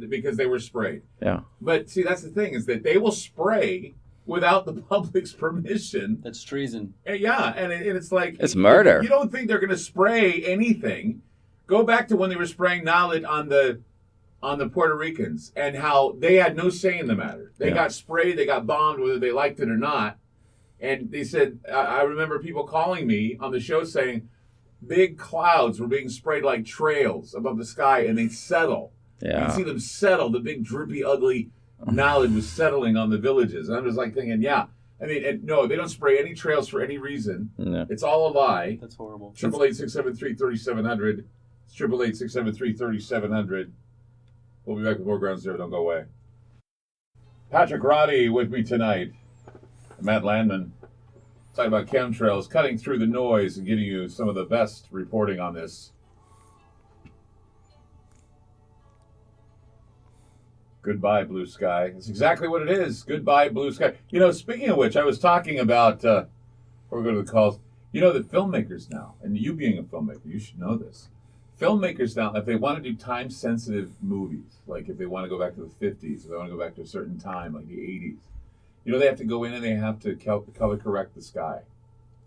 because they were sprayed. Yeah. But see, that's the thing is that they will spray without the public's permission. That's treason. Yeah, and it's like it's murder. You don't think they're going to spray anything? Go back to when they were spraying knowledge on the Puerto Ricans and how they had no say in the matter. They got sprayed, they got bombed, whether they liked it or not. And they said, I remember people calling me on the show saying big clouds were being sprayed like trails above the sky, and they'd settle. Yeah. You'd see them settle. The big, droopy, ugly knowledge was settling on the villages. And I was like thinking, no, they don't spray any trails for any reason. No. It's all a lie. That's horrible. 888-673-3700. It's 888-673-3700. We'll be back with more Ground Zero. Don't go away. Patrick Roddie with me tonight. Matt Landman. Talking about chemtrails, cutting through the noise and giving you some of the best reporting on this. Goodbye, blue sky. It's exactly what it is. Goodbye, blue sky. Speaking of which, I was talking about, before we go to the calls, that filmmakers now, and you being a filmmaker, you should know this. Filmmakers now, if they want to do time-sensitive movies, like if they want to go back to the 50s, or they want to go back to a certain time, like the 80s, they have to go in and they have to color correct the sky.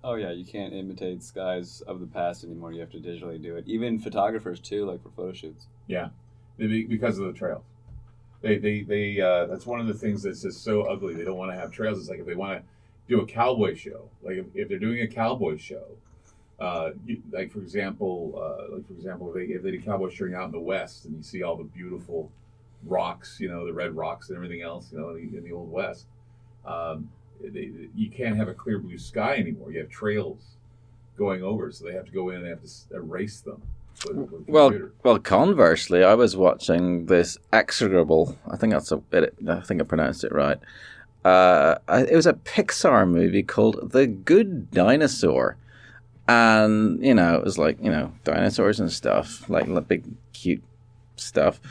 Oh, yeah, you can't imitate skies of the past anymore. You have to digitally do it. Even photographers, too, like for photo shoots. Yeah, because of the trails. They that's one of the things that's just so ugly. They don't want to have trails. It's like if they want to do a cowboy show, like if they're doing a cowboy show, for example, if they do cowboy shooting out in the West and you see all the beautiful rocks, the red rocks and everything else, in the Old West, you can't have a clear blue sky anymore. You have trails going over, so they have to go in and they have to erase them. Well, conversely, I was watching this execrable. I think I pronounced it right. It was a Pixar movie called The Good Dinosaur, and it was like dinosaurs and stuff, like big cute stuff.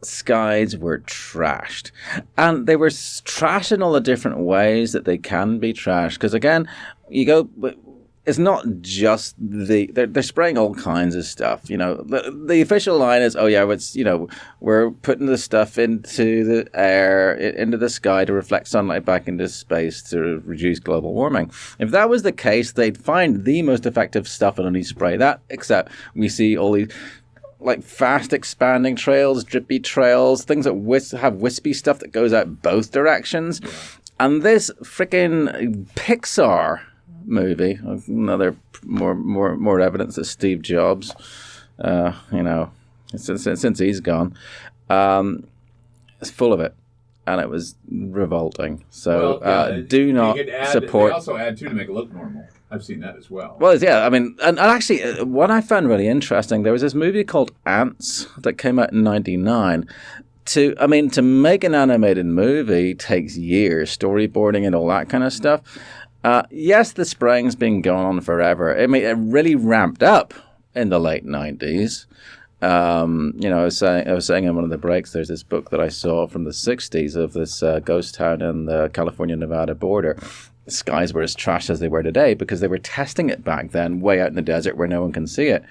Skies were trashed, and they were trashed in all the different ways that they can be trashed. Because again, it's not just they're spraying all kinds of stuff. The official line is, oh yeah, we're putting the stuff into the air, into the sky to reflect sunlight back into space to reduce global warming. If that was the case, they'd find the most effective stuff and only spray that. Except we see all these like fast expanding trails, drippy trails, things that have wispy stuff that goes out both directions. Yeah. And this freaking Pixar movie, another more evidence that Steve Jobs, since he's gone, is full of it, and it was revolting. So do not support. They also add to make it look normal. I've seen that as well. Well, yeah, I mean, and actually, what I found really interesting, there was this movie called Ants that came out in '99. To make an animated movie takes years, storyboarding and all that kind of stuff. Yes, the spraying's been going on forever. I mean, it really ramped up in the late 90s. I was saying in one of the breaks, there's this book that I saw from the 60s of this ghost town in the California-Nevada border. The skies were as trash as they were today because they were testing it back then, way out in the desert where no one can see it.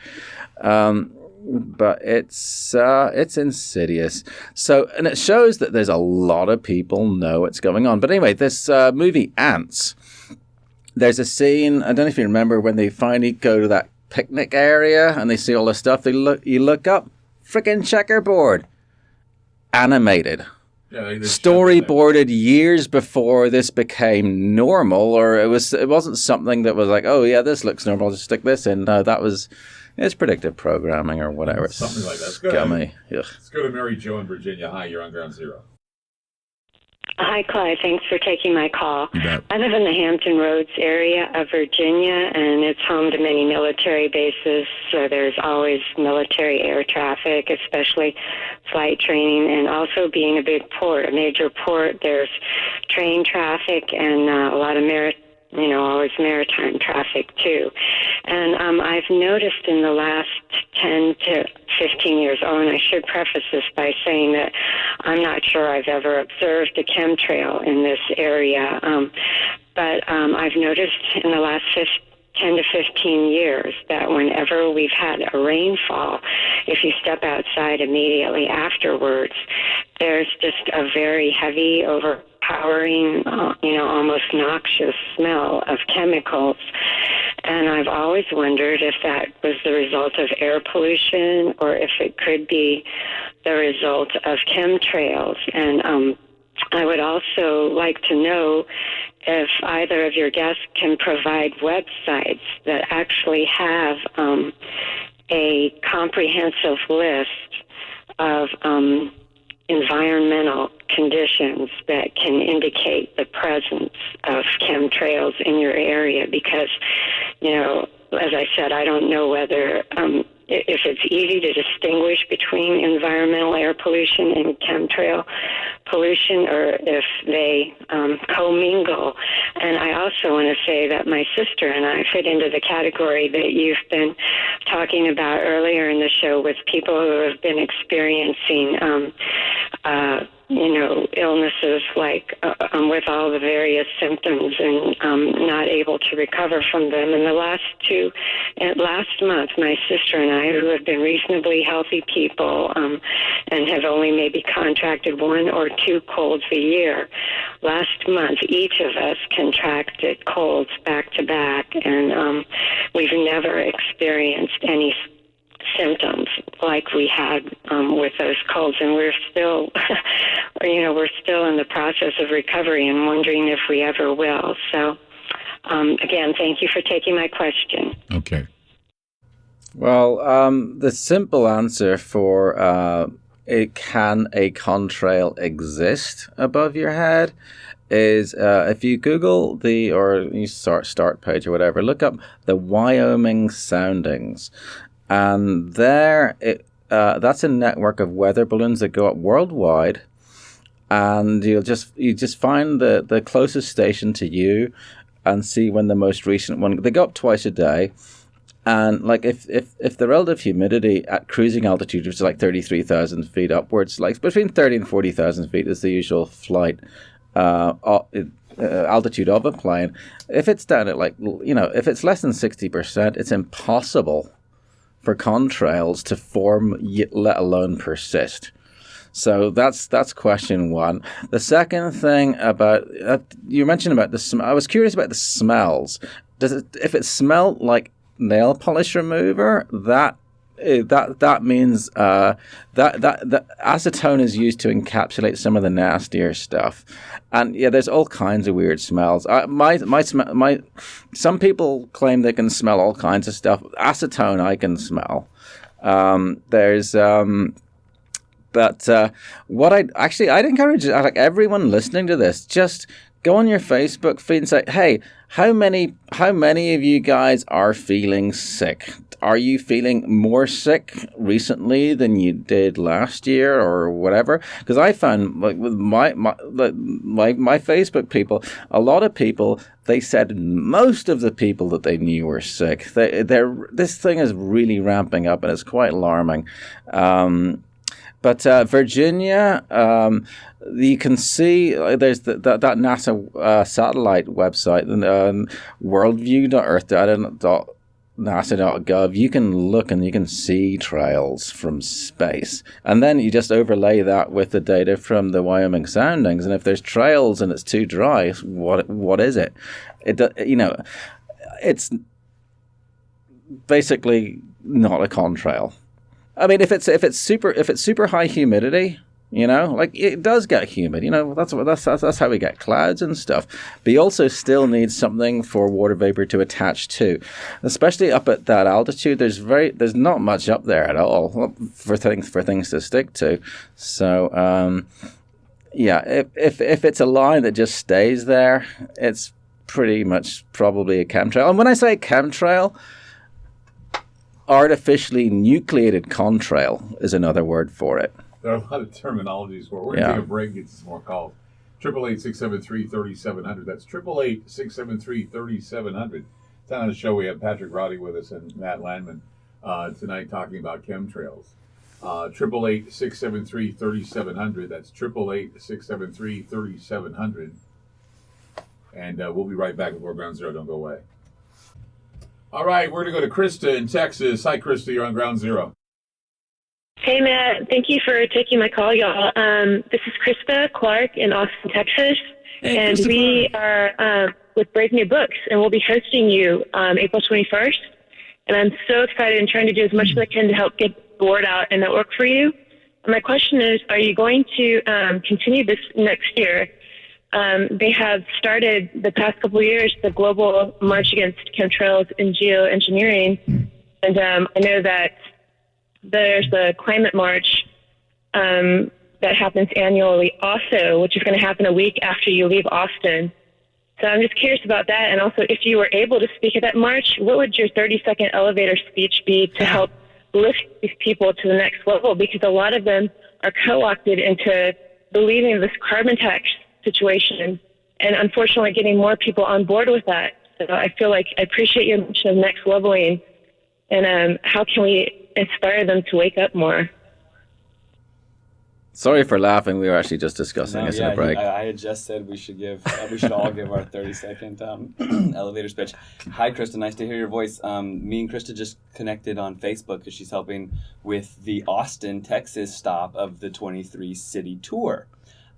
But it's insidious. So, and it shows that there's a lot of people know what's going on. But anyway, this movie Ants. There's a scene, I don't know if you remember, when they finally go to that picnic area and they see all the stuff. You look up, freaking checkerboard, animated, storyboarded years before this became normal, or it wasn't something that was like, oh yeah, this looks normal, just stick this in. No, it's predictive programming or whatever. It's something like that. Scummy. Let's go to Mary Jo in Virginia. Hi, you're on Ground Zero. Hi, Clyde. Thanks for taking my call. I live in the Hampton Roads area of Virginia, and it's home to many military bases. So there's always military air traffic, especially flight training, and also being a major port, there's train traffic and a lot of always maritime traffic too. And I've noticed in the last 10 to 15 years old. And I should preface this by saying that I'm not sure I've ever observed a chemtrail in this area. But I've noticed in the last 10 to 15 years that whenever we've had a rainfall, if you step outside immediately afterwards, there's just a very heavy, overpowering, almost noxious smell of chemicals. And I've always wondered if that was the result of air pollution or if it could be the result of chemtrails. And I would also like to know if either of your guests can provide websites that actually have a comprehensive list of environmental conditions that can indicate the presence of chemtrails in your area, because, as I said, I don't know whether if it's easy to distinguish between environmental air pollution and chemtrail pollution, or if they commingle. And I also want to say that my sister and I fit into the category that you've been talking about earlier in the show, with people who have been experiencing illnesses like with all the various symptoms and not able to recover from them. And last month, my sister and I, who have been reasonably healthy people and have only maybe contracted 1 or 2 colds a year, last month each of us contracted colds back to back, and we've never experienced any symptoms like we had with those colds, and we're still we're still in the process of recovery and wondering if we ever will. So again, thank you for taking my question. Okay. Well, the simple answer for can a contrail exist above your head is if you Google or you start page or whatever, look up the Wyoming soundings. And there, that's a network of weather balloons that go up worldwide, and you just find the closest station to you, and see when the most recent one. They go up twice a day, and like if the relative humidity at cruising altitude, which is like 33,000 feet upwards, like between 30 and 40,000 feet is the usual flight altitude of a plane. If it's down at if it's less than 60%, it's impossible for contrails to form, let alone persist. So that's question one. The second thing about you mentioned about the I was curious about the smells. If it smelled like nail polish remover, that means that acetone is used to encapsulate some of the nastier stuff. And yeah, there's all kinds of weird smells. Some people claim they can smell all kinds of stuff. Acetone I can smell. What I'd encourage everyone listening to this, just go on your Facebook feed and say, hey, how many of you guys are feeling sick? Are you feeling more sick recently than you did last year or whatever? Because I found, like, with my Facebook people, a lot of people, they said most of the people that they knew were sick. This thing is really ramping up, and it's quite alarming. But Virginia, you can see there's that NASA satellite website, worldview.earth.nasa.gov. You can look and you can see trails from space, and then you just overlay that with the data from the Wyoming soundings. And if there's trails and it's too dry, what is it? It's basically not a contrail. I mean, if it's super high humidity, like it does get humid. That's how we get clouds and stuff. But you also still need something for water vapor to attach to, especially up at that altitude. There's not much up there at all for things to stick to. So if it's a line that just stays there, it's pretty much probably a chemtrail. And when I say chemtrail, artificially nucleated contrail is another word for it. There are a lot of terminologies for it. We're going to take a break and get some more calls. 888-673-3700. That's 888-673-3700. Tonight on the show, we have Patrick Roddie with us and Matt Landman. tonight talking about chemtrails. 888-673-3700. That's 888-673-3700. And we'll be right back with more Ground Zero. Don't go away. All right, we're going to go to Krista in Texas. Hi, Krista. You're on Ground Zero. Hey, Matt. Thank you for taking my call, y'all. This is Krista Clark in Austin, Texas. Hey, and we are with Brave New Books, and we'll be hosting you April 21st. And I'm so excited and trying to do as much as I can to help get the word out and network for you. And my question is, are you going to continue this next year? They have started the past couple of years the global march against chemtrails and geoengineering. And I know that there's the climate march that happens annually also, which is going to happen a week after you leave Austin. So I'm just curious about that. And also, if you were able to speak at that march, what would your 30-second elevator speech be to help lift these people to the next level? Because a lot of them are co-opted into believing this carbon tax situation and unfortunately getting more people on board with that. So I feel like I appreciate your mention of next leveling and how can we inspire them to wake up more? Sorry for laughing. We were actually just discussing this in a break. I had just said we should all give our 30-second elevator speech. Hi, Krista. Nice to hear your voice. Me and Krista just connected on Facebook because she's helping with the Austin, Texas stop of the 23-city tour.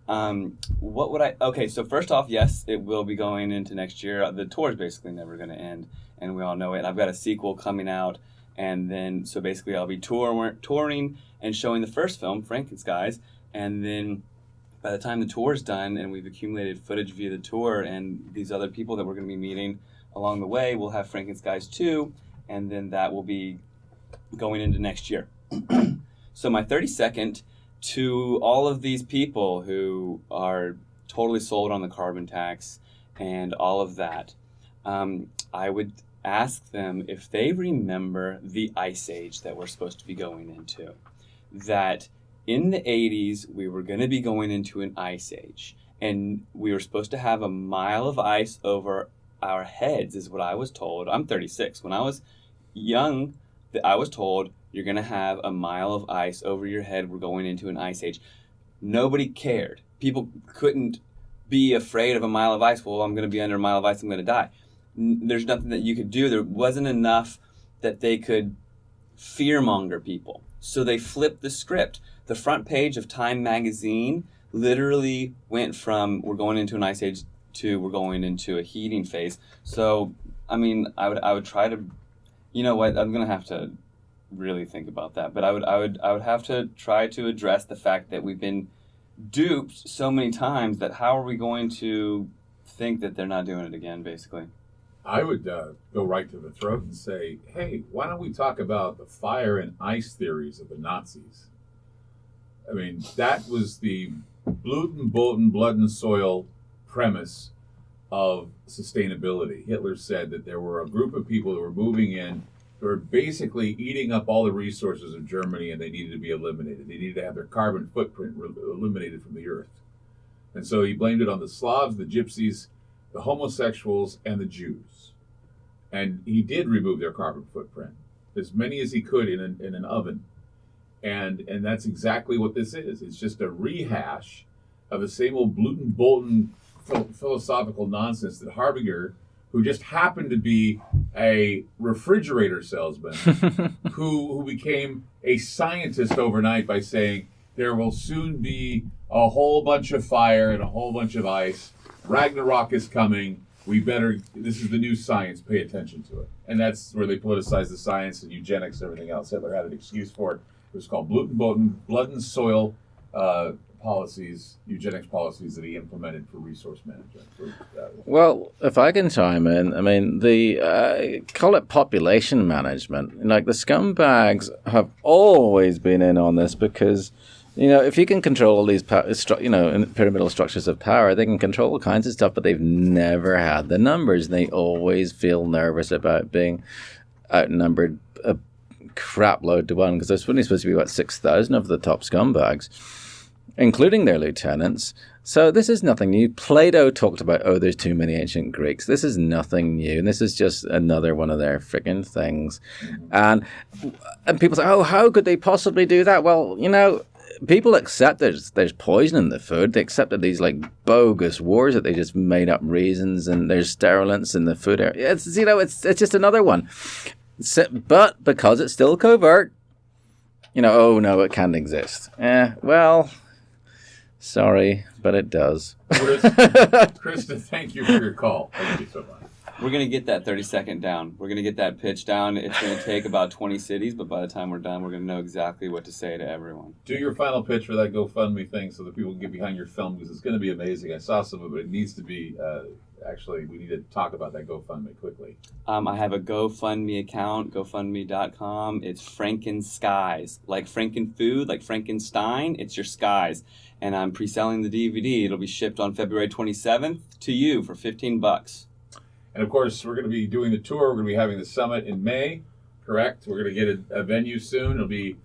Okay, so first off, yes, it will be going into next year. The tour is basically never going to end, and we all know it. I've got a sequel coming out, and then, so basically I'll be touring and showing the first film, Frankenskies, and then by the time the tour's done and we've accumulated footage via the tour and these other people that we're going to be meeting along the way, we'll have Frankenskies 2, and then that will be going into next year. So my 30-second to all of these people who are totally sold on the carbon tax and all of that, I would ask them if they remember the ice age that we're supposed to be going into. That in the 80s, we were going to be going into an ice age, and we were supposed to have a mile of ice over our heads, is what I was told. I'm 36. When I was young, I was told you're going to have a mile of ice over your head. We're going into an ice age. Nobody cared. People couldn't be afraid of a mile of ice. Well, I'm going to be under a mile of ice. I'm going to die. There's nothing that you could do. There wasn't enough that they could fearmonger people. So they flipped the script. The front page of Time magazine literally went from we're going into an ice age to we're going into a heating phase. So, I mean, I would try to, you know what, I'm going to have to really think about that. But I would have to try to address the fact that we've been duped so many times that how are we going to think that they're not doing it again, basically? I would go right to the throat and say, hey, why don't we talk about the fire and ice theories of the Nazis? I mean, that was the blood and soil premise of sustainability. Hitler said that there were a group of people that were moving in who were basically eating up all the resources of Germany, and they needed to be eliminated. They needed to have their carbon footprint eliminated from the earth. And so he blamed it on the Slavs, the Gypsies, the homosexuals, and the Jews. And he did remove their carbon footprint, as many as he could in an oven. And that's exactly what this is. It's just a rehash of the same old Gluten Bolton philosophical nonsense that Harbinger, who just happened to be a refrigerator salesman, who became a scientist overnight by saying there will soon be a whole bunch of fire and a whole bunch of ice. Ragnarok is coming. This is the new science, pay attention to it. And that's where they politicized the science and eugenics and everything else. Hitler had an excuse for it. It was called blood and soil policies, eugenics policies that he implemented for resource management. Well, if I can chime in, I mean, call it population management. Like, the scumbags have always been in on this because, you know, if you can control all these, pyramidal structures of power, they can control all kinds of stuff, but they've never had the numbers. And they always feel nervous about being outnumbered a crap load to one, because there's only supposed to be about 6,000 of the top scumbags, including their lieutenants. So this is nothing new. Plato talked about, there's too many ancient Greeks. This is nothing new. And this is just another one of their freaking things. And people say, how could they possibly do that? Well, people accept there's poison in the food. They accepted these like bogus wars that they just made up reasons, and there's sterilants in the food area. It's just another one. But because it's still covert, no, it can't exist. Well, sorry, but it does. Krista, thank you for your call. Thank you so much. We're going to get that 30-second down. We're going to get that pitch down. It's going to take about 20 cities, but by the time we're done, we're going to know exactly what to say to everyone. Do your final pitch for that GoFundMe thing so that people can get behind your film, because it's going to be amazing. I saw some of it. It needs to be, we need to talk about that GoFundMe quickly. I have a GoFundMe account, GoFundMe.com. It's Frankenskies. Like Frankenfood, like Frankenstein, it's your skies. And I'm pre-selling the DVD. It'll be shipped on February 27th to you for $15. And, of course, we're going to be doing the tour. We're going to be having the summit in May, correct? We're going to get a venue soon. It'll be,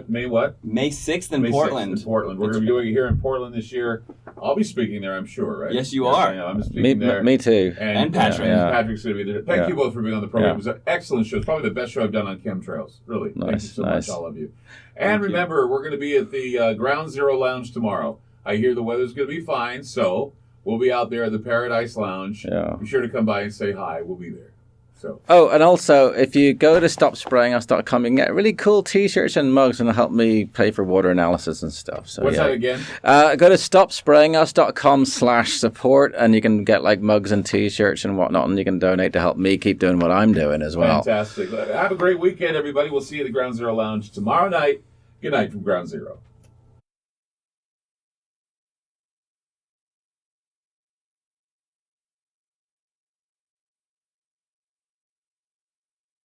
May what? May 6th in Portland. 6th in Portland. We're going to be doing it here in Portland this year. I'll be speaking there, I'm sure, right? Yes, you are. I'm speaking there. Me too. And Patrick. Patrick's going to be there. Thank you both for being on the program. It was an excellent show. It's probably the best show I've done on chemtrails. Really. Nice, Thank you so much, all of you. And Thank remember, we're going to be at the Ground Zero Lounge tomorrow. I hear the weather's going to be fine, so we'll be out there at the Paradise Lounge. Yeah. Be sure to come by and say hi. We'll be there. So. Oh, and also, if you go to stopsprayingus.com, you can get really cool T-shirts and mugs, and it'll help me pay for water analysis and stuff. So what's that again? Go to stopsprayingus.com/support, and you can get like mugs and T-shirts and whatnot, and you can donate to help me keep doing what I'm doing as well. Fantastic. Have a great weekend, everybody. We'll see you at the Ground Zero Lounge tomorrow night. Good night from Ground Zero.